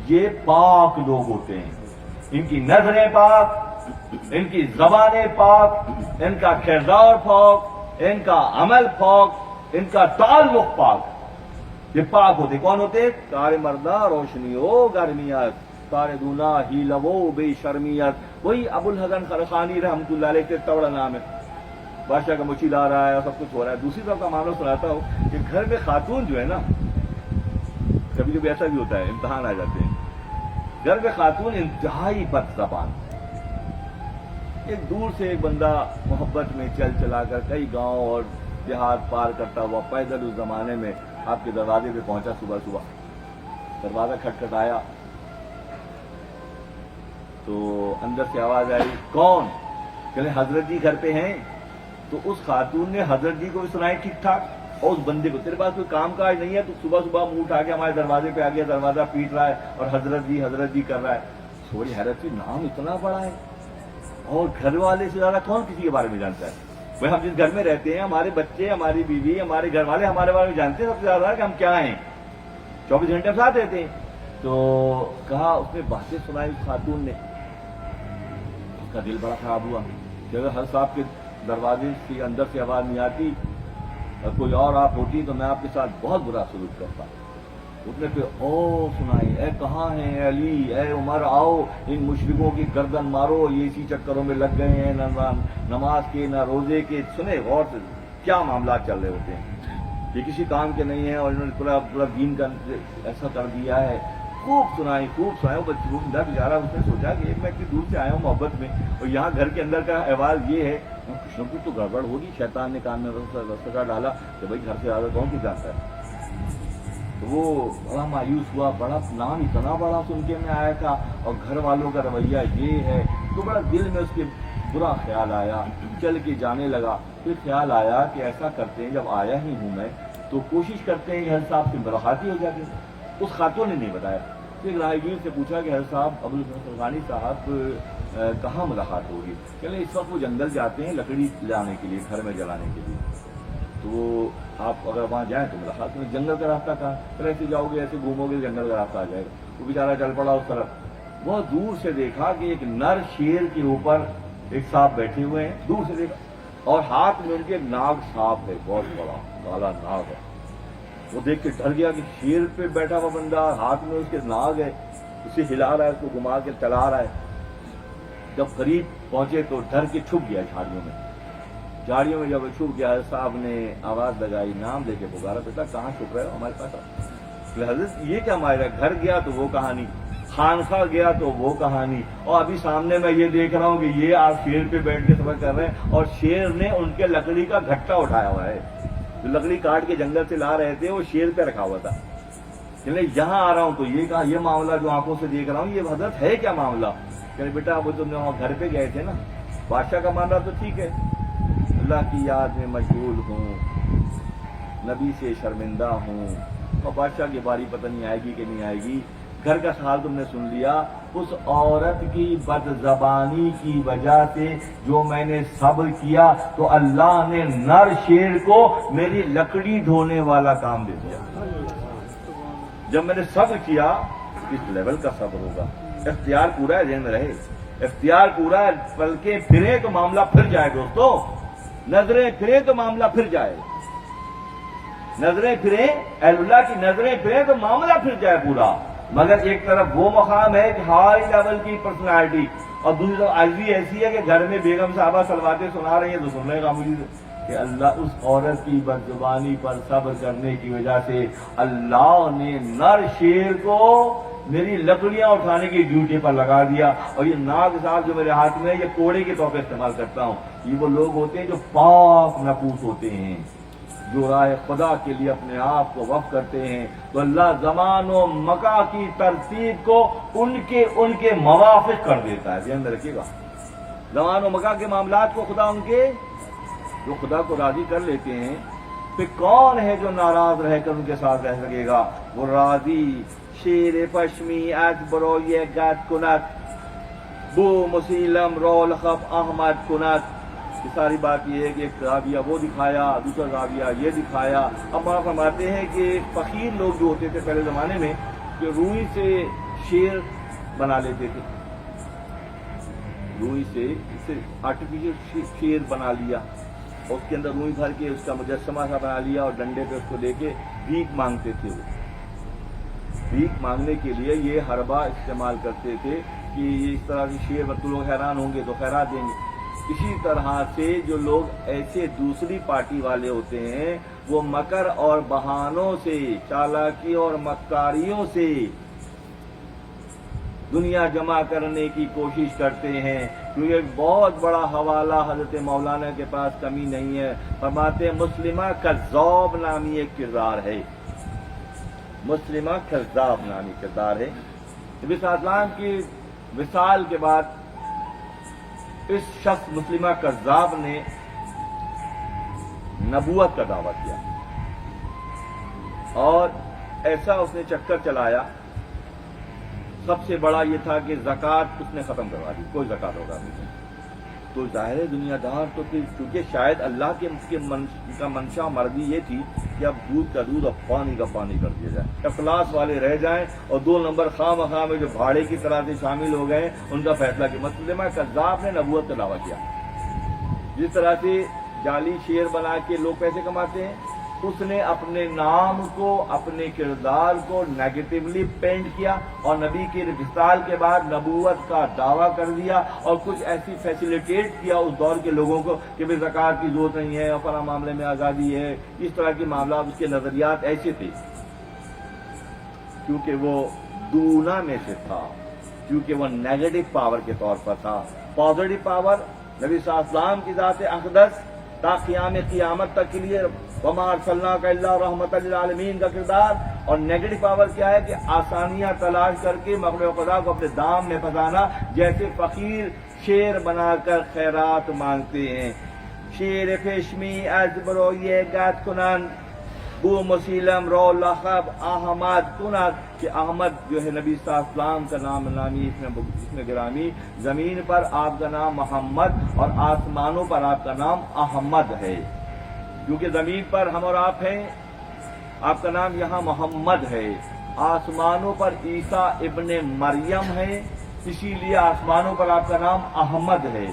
یہ پاک لوگ ہوتے ہیں. ان کی نظریں پاک، ان کی زبانیں پاک، ان کا کردار پاک، ان کا عمل پاک، ان کا تعلق پاک. یہ پاک ہوتے. کون ہوتے؟ کار مردہ روشنی ہو گرمیت، کار دونا ہی لو بے شرمیت. وہی ابو الحسن خرقانی رحمۃ اللہ علیہ کے توڑا نام ہے. بادشاہ کا مچھل آ رہا ہے اور سب کچھ ہو رہا ہے. دوسری طرف کا معاملہ سناتا ہوں کہ گھر میں خاتون جو ہے نا، کبھی کبھی ایسا بھی ہوتا ہے، امتحان آ جاتے ہیں. گھر میں خاتون انتہائی بد زبان. ایک دور سے ایک بندہ محبت میں چل چلا کر کئی گاؤں اور دیہات پار کرتا ہوا پیدل اس زمانے میں آپ کے دروازے پہ پہنچا. صبح صبح دروازہ کھٹکھٹایا تو اندر سے آواز آئی، کون؟ کہ حضرت جی گھر پہ ہیں. تو اس خاتون نے حضرت جی کو بھی سنائی ٹھیک ٹھاک، اور اس بندے کو تیرے پاس کوئی کام کاج نہیں ہے تو صبح صبح منہ اٹھا کے ہمارے دروازے پہ آ گیا، دروازہ پیٹ رہا ہے اور حضرت جی کر رہا ہے. تھوڑی حیرت ہوئی، نام اتنا بڑا ہے اور گھر والے سے زیادہ کون کسی کے بارے میں جانتا ہے؟ بھائی ہم جس گھر میں رہتے ہیں، ہمارے بچے، ہماری بیوی، ہمارے گھر والے ہمارے بارے میں جانتے ہیں سب سے زیادہ کہ ہم کیا ہیں. 24 گھنٹے ہم ساتھ رہتے ہیں. تو کہا، اس نے باتیں سنائی اس خاتون نے. اس کا دل بڑا خراب ہوا کہ اگر ہر صاحب کے دروازے سے اندر سے آواز نہیں آتی اور کوئی اور آپ ہوتی تو میں آپ کے ساتھ بہت برا سلوک کرتا. اس نے پھر او سنائی، اے کہاں ہیں اے علی، اے عمر، آؤ ان مشرکوں کی گردن مارو، یہ اسی چکروں میں لگ گئے ہیں، نہ نماز کے نہ روزے کے. سنے غور سے کیا معاملات چل رہے ہوتے ہیں، یہ کسی کام کے نہیں ہیں اور انہوں نے پورا دین کا ایسا کر دیا ہے. خوب سنائی. وہ بچوں بیچارہ اس نے سوچا کہ میں اتنی دور سے آیا ہوں محبت میں اور یہاں گھر کے اندر کا احوال یہ ہے، کچھ نہ کچھ تو گڑبڑ ہوگی. شیطان نے کان میں رسا ڈالا کہ بھائی گھر سے زیادہ کون کی جانتا ہے. تو وہ بڑا مایوس ہوا. بڑا نام اتنا بڑا سن کے میں آیا تھا اور گھر والوں کا رویہ یہ ہے. تو بڑا دل میں اس کے برا خیال آیا. چل کے جانے لگا. پھر خیال آیا کہ ایسا کرتے ہیں، جب آیا ہی ہوں میں تو کوشش کرتے ہیں کہ ہر صاحب کی ملاقات ہی ہو جاتی. اس خاتون نے نہیں بتایا. پھر راہگیر سے پوچھا کہ حضرت صاحب ابو الحسن خرقانی صاحب کہاں ملاقات ہوگی؟ کہ اس وقت وہ جنگل جاتے ہیں لکڑی لانے کے لیے، گھر میں جلانے کے لیے. تو آپ اگر وہاں جائیں تو ملاقات میں. جنگل کا راستہ کہاں؟ پھر ایسے جاؤ گے، ایسے گھومو گے، جنگل کا راستہ آ جائے گا. وہ بیچارہ چل پڑا اس طرف. بہت دور سے دیکھا کہ ایک نر شیر کے اوپر ایک صاحب بیٹھے ہوئے ہیں. دور سے دیکھا اور ہاتھ میں ان کے ناگ سانپ ہے، بہت بڑا کالا ناگ ہے. وہ دیکھ کے ڈر گیا کہ شیر پہ بیٹھا ہوا بندہ، ہاتھ میں اس کے ناگ ہے، اسے ہلا رہا ہے، اس کو گھما کے چلا رہا ہے. جب قریب پہنچے تو ڈر کے چھپ گیا جھاڑیوں میں. جب چھپ گیا صاحب نے آواز لگائی، نام دے کے پکارا، بیٹا کہاں چھپ رہے ہو، ہمارے پاس آؤ. حضرت یہ کیا ماجرا، گھر گیا تو وہ کہانی، خانقاہ گیا تو وہ کہانی، اور ابھی سامنے میں یہ دیکھ رہا ہوں کہ یہ آپ شیر پہ بیٹھ کے سفر کر رہے ہیں، اور شیر نے ان کے لکڑی کا گھٹا اٹھایا ہوا ہے. جو لکڑی کاٹ کے جنگل سے لا رہے تھے وہ شیر پہ رکھا ہوا تھا. یہاں آ رہا ہوں تو یہ کہا، یہ معاملہ جو آنکھوں سے دیکھ رہا ہوں یہ حضرت ہے کیا معاملہ؟ کہ بیٹا وہ تم نے وہاں گھر پہ گئے تھے نا، بادشاہ کا معاملہ تو ٹھیک ہے، اللہ کی یاد میں مشغول ہوں، نبی سے شرمندہ ہوں، اور بادشاہ کی باری پتہ نہیں آئے گی کہ نہیں آئے گی. گھر کا حال تم نے سن لیا، اس عورت کی بد زبانی کی وجہ سے جو میں نے صبر کیا تو اللہ نے نر شیر کو میری لکڑی ڈھونے والا کام دے دیا. جب میں نے صبر کیا، اس لیول کا صبر ہوگا. اختیار پورا ہے، ذہن میں رہے، اختیار پورا ہے، بلکہ پھرے تو معاملہ پھر جائے دوستو، نظریں پھرے تو معاملہ پھر جائے، نظریں پھرے، اہل اللہ کی نظریں پھرے تو معاملہ پھر جائے پورا. مگر ایک طرف وہ مقام ہے کہ ہائی لیول کی پرسنالٹی، اور دوسری طرف عزیزی ایسی ہے کہ گھر میں بیگم صاحبہ سلواتیں سنا رہی ہیں تو سن رہے گا مجھے کہ اللہ اس عورت کی بدزبانی پر صبر کرنے کی وجہ سے اللہ نے نر شیر کو میری لکڑیاں اٹھانے کی ڈیوٹی پر لگا دیا. اور یہ ناگ صاحب جو میرے ہاتھ میں ہے یہ کوڑے کے طور پر استعمال کرتا ہوں. یہ وہ لوگ ہوتے ہیں جو پاک نفوس ہوتے ہیں، جو راہ خدا کے لیے اپنے آپ کو وقف کرتے ہیں، تو اللہ زمان و مکان کی ترتیب کو ان کے موافق کر دیتا ہے. ذہن میں رکھیے گا، زمان و مکان کے معاملات کو خدا ان کے جو خدا کو راضی کر لیتے ہیں، پھر کون ہے جو ناراض رہ کر ان کے ساتھ رہ سکے گا؟ وہ راضی شیر پشمی از بروی گد کند بو مسیلم رول خب احمد کند. یہ ساری بات یہ ہے کہ ایک راویہ وہ دکھایا، دوسرا راویہ یہ دکھایا. اب آپ فرماتے ہیں کہ فقیر لوگ جو ہوتے تھے پہلے زمانے میں، جو روئی سے شیر بنا لیتے تھے، روئی سے آرٹیفیشل شیر بنا لیا، اور اس کے اندر روئی بھر کے اس کا مجسمہ سا بنا لیا، اور ڈنڈے پہ اس کو لے کے بھیک مانگتے تھے. وہ بھیک مانگنے کے لیے یہ حربہ استعمال کرتے تھے کہ اس طرح سے شیر تو لوگ حیران ہوں گے تو خیرات دیں گے. اسی طرح سے جو لوگ ایسے دوسری پارٹی والے ہوتے ہیں وہ مکر اور بہانوں سے، چالاکی اور مکاریوں سے دنیا جمع کرنے کی کوشش کرتے ہیں. کیونکہ ایک بہت بڑا حوالہ حضرت مولانا کے پاس کمی نہیں ہے. فرماتے مسلمہ کذاب نامی ایک کردار ہے، مسلمہ کذاب نامی کردار ہے. نبی صلی اللہ علیہ وسلم کی وصال کے بعد اس شخص مسلمہ کذاب نے نبوت کا دعویٰ کیا، اور ایسا اس نے چکر چلایا. سب سے بڑا یہ تھا کہ زکوٰۃ اس نے ختم کروا دی، کوئی زکوٰۃ ہوگا نہیں. تو ظاہر دنیا دار تو پھر چونکہ شاید اللہ کا منشا مرضی یہ تھی کہ اب دودھ کا دودھ اور پانی کا پانی کر دیا جائے، اخلاص والے رہ جائیں، اور 2 نمبر خواہ مخواہ میں جو بھاڑے کی طرح سے شامل ہو گئے ان کا فیصلہ کیا. مسلمہ کذاب نے نبوت کا دعویٰ کیا. جس طرح سے جعلی شیر بنا کے لوگ پیسے کماتے ہیں، اس نے اپنے نام کو، اپنے کردار کو نیگیٹولی پینٹ کیا، اور نبی کے وصال کے بعد نبوت کا دعویٰ کر دیا، اور کچھ ایسی فیسیلیٹیٹ کیا اس دور کے لوگوں کو کہ بھئی زکوٰۃ کی ضرورت نہیں ہے، اور فلاں معاملے میں آزادی ہے. اس طرح کے معاملات، اس کے نظریات ایسے تھے کیونکہ وہ دونا میں سے تھا، کیونکہ وہ نیگیٹو پاور کے طور پر تھا. پازیٹو پاور نبی صلی اللہ علیہ وسلم کی ذات اقدس تا قیام قیامت تک کے لیے وما ارسلناک الا رحمۃ للعالمین کا کردار. اور نیگیٹو پاور کیا ہے کہ آسانیاں تلاش کر کے مخلوق خدا کو اپنے دام میں پھنسانا، جیسے فقیر شیر بنا کر خیرات مانگتے ہیں. شیر پشمی از بروی گد کنند بو مسیلم رو لقب احمد کنند، کہ احمد جو ہے نبی صلی اللہ علیہ وسلم کا نام نامی، اس میں گرامی. زمین پر آپ کا نام محمد اور آسمانوں پر آپ کا نام احمد ہے. کیونکہ زمین پر ہم اور آپ ہیں، آپ کا نام یہاں محمد ہے. آسمانوں پر عیسیٰ ابن مریم ہے، اسی لیے آسمانوں پر آپ کا نام احمد ہے.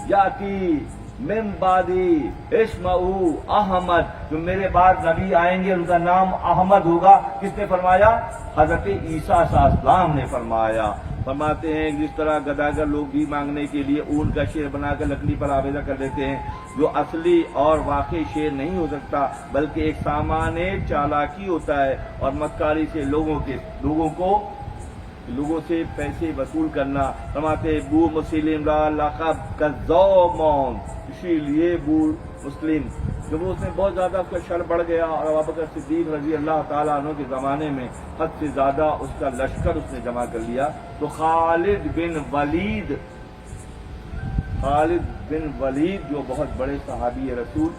یاتی من بعدی اسمعوا احمد، جو میرے بعد نبی آئیں گے ان کا نام احمد ہوگا۔ کس نے فرمایا؟ حضرت عیسیٰ علیہ السلام نے فرمایا۔ فرماتے ہیں جس طرح گداگر لوگ بھی مانگنے کے لیے اون کا شیر بنا کر لکڑی پر آویزہ کر دیتے ہیں، جو اصلی اور واقعی شیر نہیں ہو سکتا بلکہ ایک سامان چالاکی ہوتا ہے اور مکاری سے لوگوں سے پیسے وصول کرنا۔ فرماتے بو مسلم را لقب کذابون، اسی لیے بو مسلم جب اس میں بہت زیادہ اس کا شر بڑھ گیا اور ابو بکر صدیق رضی اللہ تعالیٰ عنہ کے زمانے میں حد سے زیادہ اس کا لشکر اس نے جمع کر لیا، تو خالد بن ولید جو بہت بڑے صحابی رسول،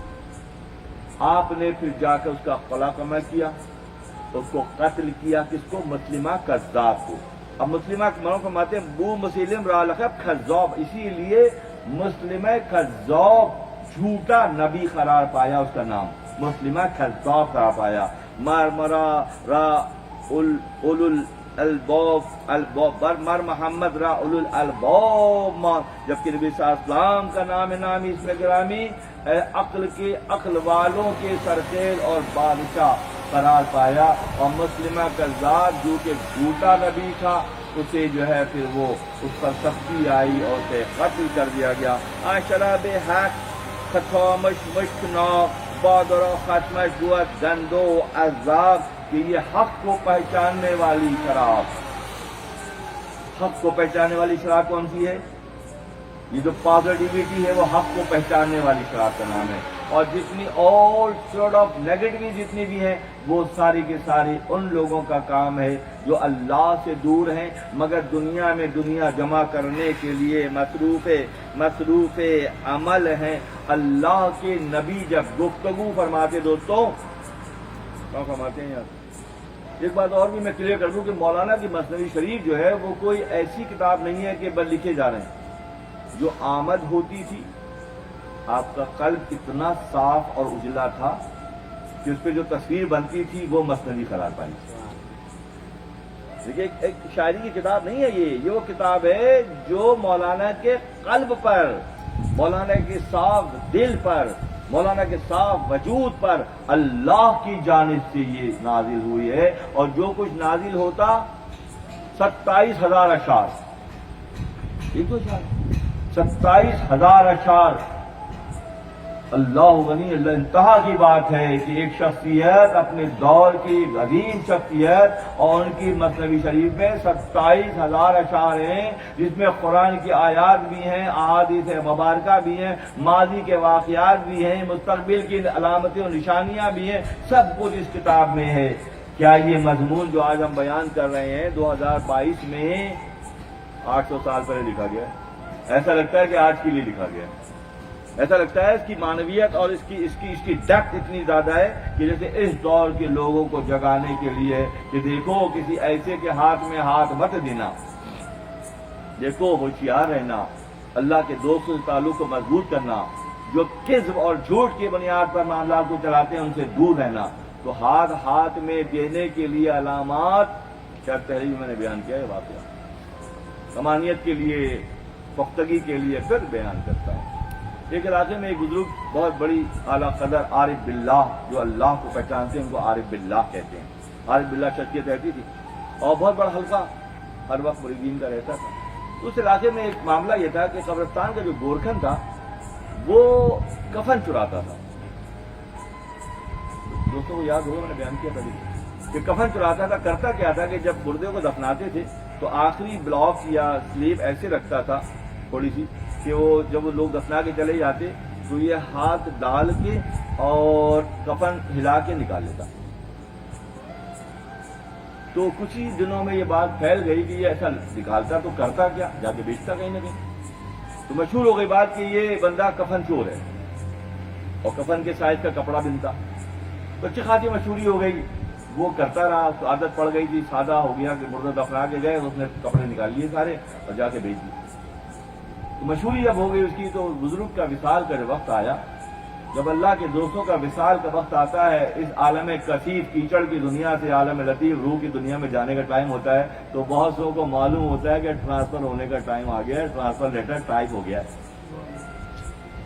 آپ نے پھر جا کر اس کا قلعہ کیا، اس کو قتل کیا۔ کس کو؟ مسلمہ کذاب کو۔ اب مسلمہ فرماتے ہیں بو مسلم را لقب کذاب، اسی لیے مسلمہ کذاب جھوٹا نبی قرار پایا، اس کا نام مسلمہ کذاب قرار پایا۔ مرمرا را اولو الالباب مر محمد را اولو الالباب، جبکہ نبی صلی اللہ علیہ وسلم کا نام نامی اس میں گرامی عقل والوں کے سرخیل اور بادشاہ قرار پایا۔ اور مسلمہ کذاب جو کہ جھوٹا نبی تھا، اسے جو ہے پھر وہ اس پر سختی آئی اور اسے قتل کر دیا گیا۔ شراب حق ختامش مشکنا بادر ختمش گوت گندو عذاب، کہ یہ حق کو پہچاننے والی شراب، حق کو پہچاننے والی شراب کون سی ہے؟ یہ جو پازیٹیوٹی ہے وہ حق کو پہچاننے والی شراب کا نام ہے۔ اور جتنی آل سورٹ آف نیگیٹیوٹی جتنی بھی ہیں وہ ساری کے ساری ان لوگوں کا کام ہے جو اللہ سے دور ہیں مگر دنیا جمع کرنے کے لیے مصروف عمل ہیں۔ اللہ کے نبی جب گفتگو فرماتے، دوستوں کیا فرماتے ہیں یار؟ ایک بات اور بھی میں کلیئر کر دوں کہ مولانا کی مثنوی شریف جو ہے وہ کوئی ایسی کتاب نہیں ہے کہ بس لکھے جا رہے ہیں۔ جو آمد ہوتی تھی، آپ کا قلب اتنا صاف اور اجلا تھا کہ اس پہ جو تصویر بنتی تھی وہ مثنوی قرار پائی۔ دیکھیے ایک شاعری کی کتاب نہیں ہے یہ وہ کتاب ہے جو مولانا کے قلب پر، مولانا کے صاف دل پر، مولانا کے صاف وجود پر اللہ کی جانب سے یہ نازل ہوئی ہے۔ اور جو کچھ نازل ہوتا 27,000 اشعار، 27,000 اشعار۔ اللہ غنی، اللہ انتہا کی بات ہے کہ ایک شخصیت اپنے دور کی عظیم شخصیت اور ان کی مثنوی شریف میں 27,000 اشعار ہیں، جس میں قرآن کی آیات بھی ہیں، احادیث مبارکہ بھی ہیں، ماضی کے واقعات بھی ہیں، مستقبل کی علامتیں اور نشانیاں بھی ہیں، سب کچھ اس کتاب میں ہے۔ کیا یہ مضمون جو آج ہم بیان کر رہے ہیں 2022 میں 800 سال پہلے لکھا گیا ہے؟ ایسا لگتا ہے کہ آج کے لیے لکھا گیا ہے۔ ایسا لگتا ہے اس کی معنویت اور اس کی ڈیپتھ اتنی زیادہ ہے کہ جیسے اس دور کے لوگوں کو جگانے کے لیے کہ دیکھو کسی ایسے کے ہاتھ میں ہاتھ مت دینا، دیکھو ہوشیار رہنا، اللہ کے دوستوں سے تعلق کو مضبوط کرنا، جو کذب اور جھوٹ کی بنیاد پر معاملات کو چلاتے ہیں ان سے دور رہنا۔ تو ہاتھ میں دینے کے لیے علامات کیا تحریر میں نے بیان کیا ہے، واقعہ کمانیت کے لیے، پختگی کے لیے پھر بیان کرتا ہے۔ ایک علاقے میں ایک بزرگ بہت بڑی اعلیٰ قدر عارف باللہ، جو اللہ کو پہچانتے ہیں ان کو عارف باللہ کہتے ہیں، عارف باللہ شخصیت رہتی تھی اور بہت بڑا حلقہ ہر وقت مریدین کا رہتا تھا۔ اس علاقے میں ایک معاملہ یہ تھا کہ قبرستان کا جو گورکھن تھا وہ کفن چراتا تھا۔ دوستوں کو یاد ہوگا میں نے بیان کیا تھا کہ کفن چراتا تھا۔ کرتا کیا تھا کہ جب مردے کو دفناتے تھے تو آخری بلاک یا سلیب ایسے رکھتا تھا تھوڑی سی کہ وہ جب وہ لوگ دفنا کے چلے جاتے تو یہ ہاتھ ڈال کے اور کفن ہلا کے نکال لیتا۔ تو کچھ ہی دنوں میں یہ بات پھیل گئی کہ یہ ایسا نکالتا تو کرتا کیا، جا کے بیچتا کہیں نہ کہیں۔ تو مشہور ہو گئی بات کہ یہ بندہ کفن چور ہے اور کفن کے سائز کا کپڑا بنتا۔ تو اچھی خاصی مشہوری ہو گئی، وہ کرتا رہا، اس کو عادت پڑ گئی تھی، سادہ ہو گیا کہ مردہ دفنا کے گئے، اس نے کپڑے نکال لیے سارے اور جا کے بیچ دیے۔ تو مشہوری جب ہو گئی اس کی، تو بزرگ کا وصال کا وقت آیا۔ جب اللہ کے دوستوں کا وصال کا وقت آتا ہے، اس عالم کثیف کیچڑ کی دنیا سے عالم لطیف روح کی دنیا میں جانے کا ٹائم ہوتا ہے، تو بہت سو کو معلوم ہوتا ہے کہ ٹرانسفر ہونے کا ٹائم آ گیا ہے، ٹرانسفر لیٹر ٹائپ ہو گیا ہے۔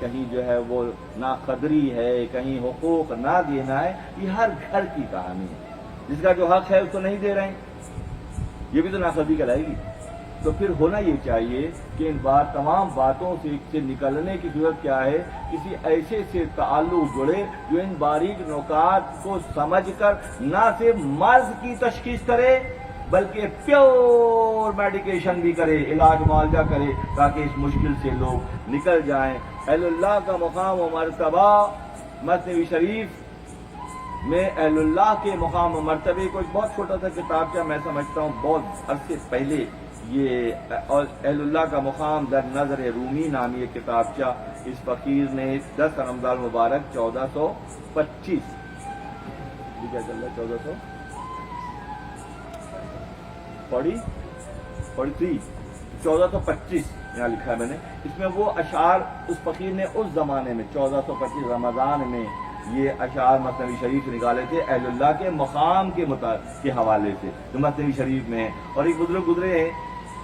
کہیں جو ہے وہ ناقدری ہے، کہیں حقوق نہ دینا ہے، یہ ہر گھر کی کہانی ہے. جس کا جو حق ہے اس کو نہیں دے رہے ہیں، یہ بھی تو ناقدری کہلائے گی. تو پھر ہونا یہ چاہیے کہ ان تمام باتوں سے نکلنے کی ضرورت کیا ہے، کسی ایسے سے تعلق جڑے جو ان باریک نکات کو سمجھ کر نہ صرف مرض کی تشخیص کرے بلکہ پیور میڈیکیشن بھی کرے، علاج معالجہ کرے، تاکہ اس مشکل سے لوگ نکل جائیں. اہل اللہ کا مقام و مرتبہ مثنوی شریف میں اہل اللہ کے مقام و مرتبے کو ایک بہت چھوٹا سا کتاب میں سمجھتا ہوں بہت عرصے پہلے یہ اہل اللہ کا مقام در نظر رومی نامی ایک کتابچہ اس فقیر نے 10 رمضان مبارک 1425 کیا چل رہا ہے 1425 یہاں لکھا ہے میں نے. اس میں وہ اشعار اس فقیر نے اس زمانے میں 1425 رمضان میں یہ اشعار مثنوی شریف نکالے تھے اہل اللہ کے مقام کے حوالے سے جو مثنوی شریف میں ہے. اور ایک بزرگ گزرے ہیں،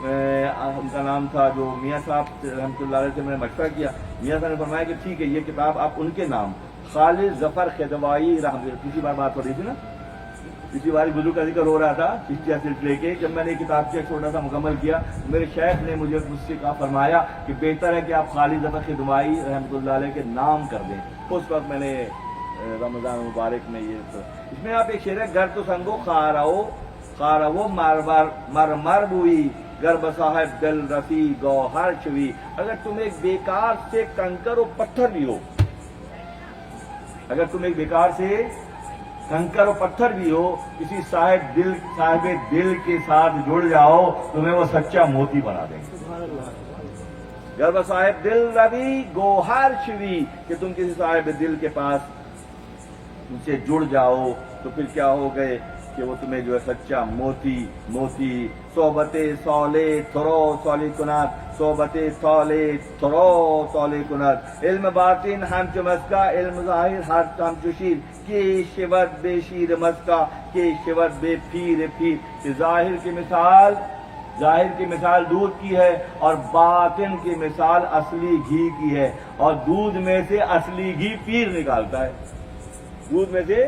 ان کا نام تھا جو میاں صاحب رحمۃ اللہ علیہ سے میں نے مشورہ کیا. میاں صاحب نے فرمایا کہ ٹھیک ہے یہ کتاب آپ ان کے نام خالد ظفر خدوائی رحمۃ اللہ، پچھلی بار بات ہو رہی تھی نا، پچھلی بار بزرگ کا ذکر ہو رہا تھا چشتیہ سلسلے کے. جب میں نے کتاب سے چھوٹا سا مکمل کیا میرے شیخ نے مجھے مجھ سے کہا فرمایا کہ بہتر ہے کہ آپ خالد ظفر خدوائی رحمۃ اللہ علیہ کے نام کر دیں. اس وقت میں نے رمضان مبارک میں یہ اس میں آپ ایک شعر ہے، گر تو سنگو خارو مر بوئی گر بصاحب دل رسی گوہر چوی. اگر تم ایک بیکار سے کنکر و پتھر بھی ہو، اگر تم ایک بیکار سے کنکر و پتھر بھی ہو، کسی صاحب دل کے ساتھ جڑ جاؤ تمہیں وہ سچا موتی بنا دیں گے. گر بصاحب دل رسی گوہر چوی، کہ تم کسی صاحب دل کے پاس ان سے جڑ جاؤ تو پھر کیا ہو گئے کہ وہ تمہیں جو ہے سچا موتی. صحبت سولے تھرو سولی کنات، صحبت سولے تھرو سولی کنات، علم باطن ہم چمسکا علم ظاہر ہر ہم چشیر کی شبت بے شیر مسکا کی شبت بے پھیر. کہ ظاہر کی مثال دودھ کی ہے اور باطن کی مثال اصلی گھی کی ہے، اور دودھ میں سے اصلی گھی پیر نکالتا ہے. دودھ میں سے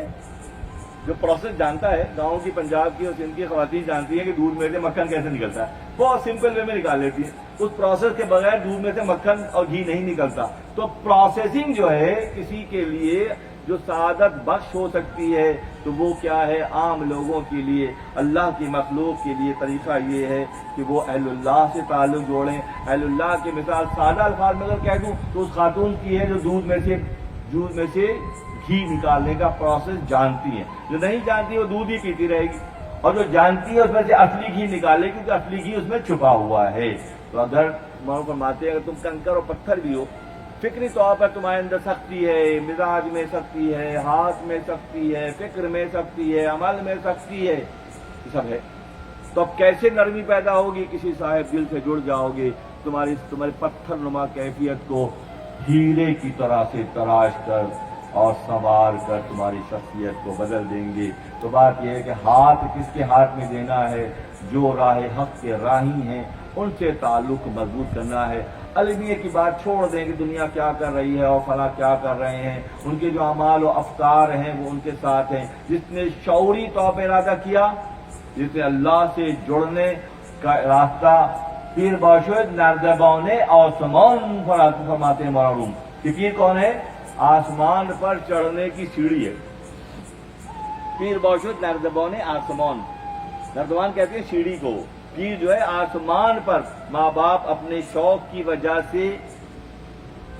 جو پروسیس جانتا ہے، گاؤں کی پنجاب کی اور سندھ کی خواتین جانتی ہیں کہ دودھ میں سے مکھن کیسے نکلتا ہے، بہت سمپل وے میں نکال لیتی ہیں. اس پروسیس کے بغیر دودھ میں سے مکھن اور گھی نہیں نکلتا. تو پروسیسنگ جو ہے کسی کے لیے جو سعادت بخش ہو سکتی ہے تو وہ کیا ہے، عام لوگوں کے لیے، اللہ کی مخلوق کے لیے طریقہ یہ ہے کہ وہ اہل اللہ سے تعلق جوڑیں. اہل اللہ کی مثال سادہ الفاظ میں اگر کہہ دوں تو اس خاتون کی ہے جو دودھ میں سے گھی نکالنے کا پروسیس جانتی ہے. جو نہیں جانتی وہ دودھ ہی پیتی رہے گی، اور جو جانتی ہے اس میں سے اصلی گھی نکالے کیونکہ اصلی گھی اس میں چھپا ہوا ہے. تو اگر فرماتے ہیں اگر تم کنکر اور پتھر بھی ہو، فکری طور پر تمہارے اندر سختی ہے، مزاج میں سختی ہے، ہاتھ میں سختی ہے، فکر میں سختی ہے، عمل میں سختی ہے، یہ سب ہے، تو اب کیسے نرمی پیدا ہوگی؟ کسی صاحب دل سے جڑ جاؤ گے، تمہاری پتھر نما کیفیت کو ہیرے کی طرح سے تراش کر اور سنوار کر تمہاری شخصیت کو بدل دیں گے. تو بات یہ ہے کہ ہاتھ کس کے ہاتھ میں دینا ہے؟ جو راہ حق کے راہی ہیں ان سے تعلق مضبوط کرنا ہے. المیہ کی بات چھوڑ دیں کہ دنیا کیا کر رہی ہے اور فلاں کیا کر رہے ہیں، ان کے جو اعمال و افکار ہیں وہ ان کے ساتھ ہیں. جس نے شعوری طور پہ ارادہ کیا، جس نے اللہ سے جڑنے کا راستہ پیر باشد نردبان آسمان فرماتے ہیں مولانا روم کہ پیر کون ہے؟ آسمان پر چڑھنے کی سیڑھی ہے. پیر باشد نردبان آسمان، نردبان کہتے ہیں سیڑھی کو. پیر جو ہے آسمان پر، ماں باپ اپنے شوق کی وجہ سے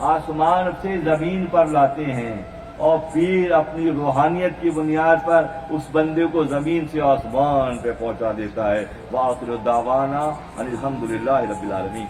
آسمان سے زمین پر لاتے ہیں، اور پیر اپنی روحانیت کی بنیاد پر اس بندے کو زمین سے آسمان پہ پہنچا دیتا ہے. وآخر دعوانا ان الحمدللہ رب العالمین.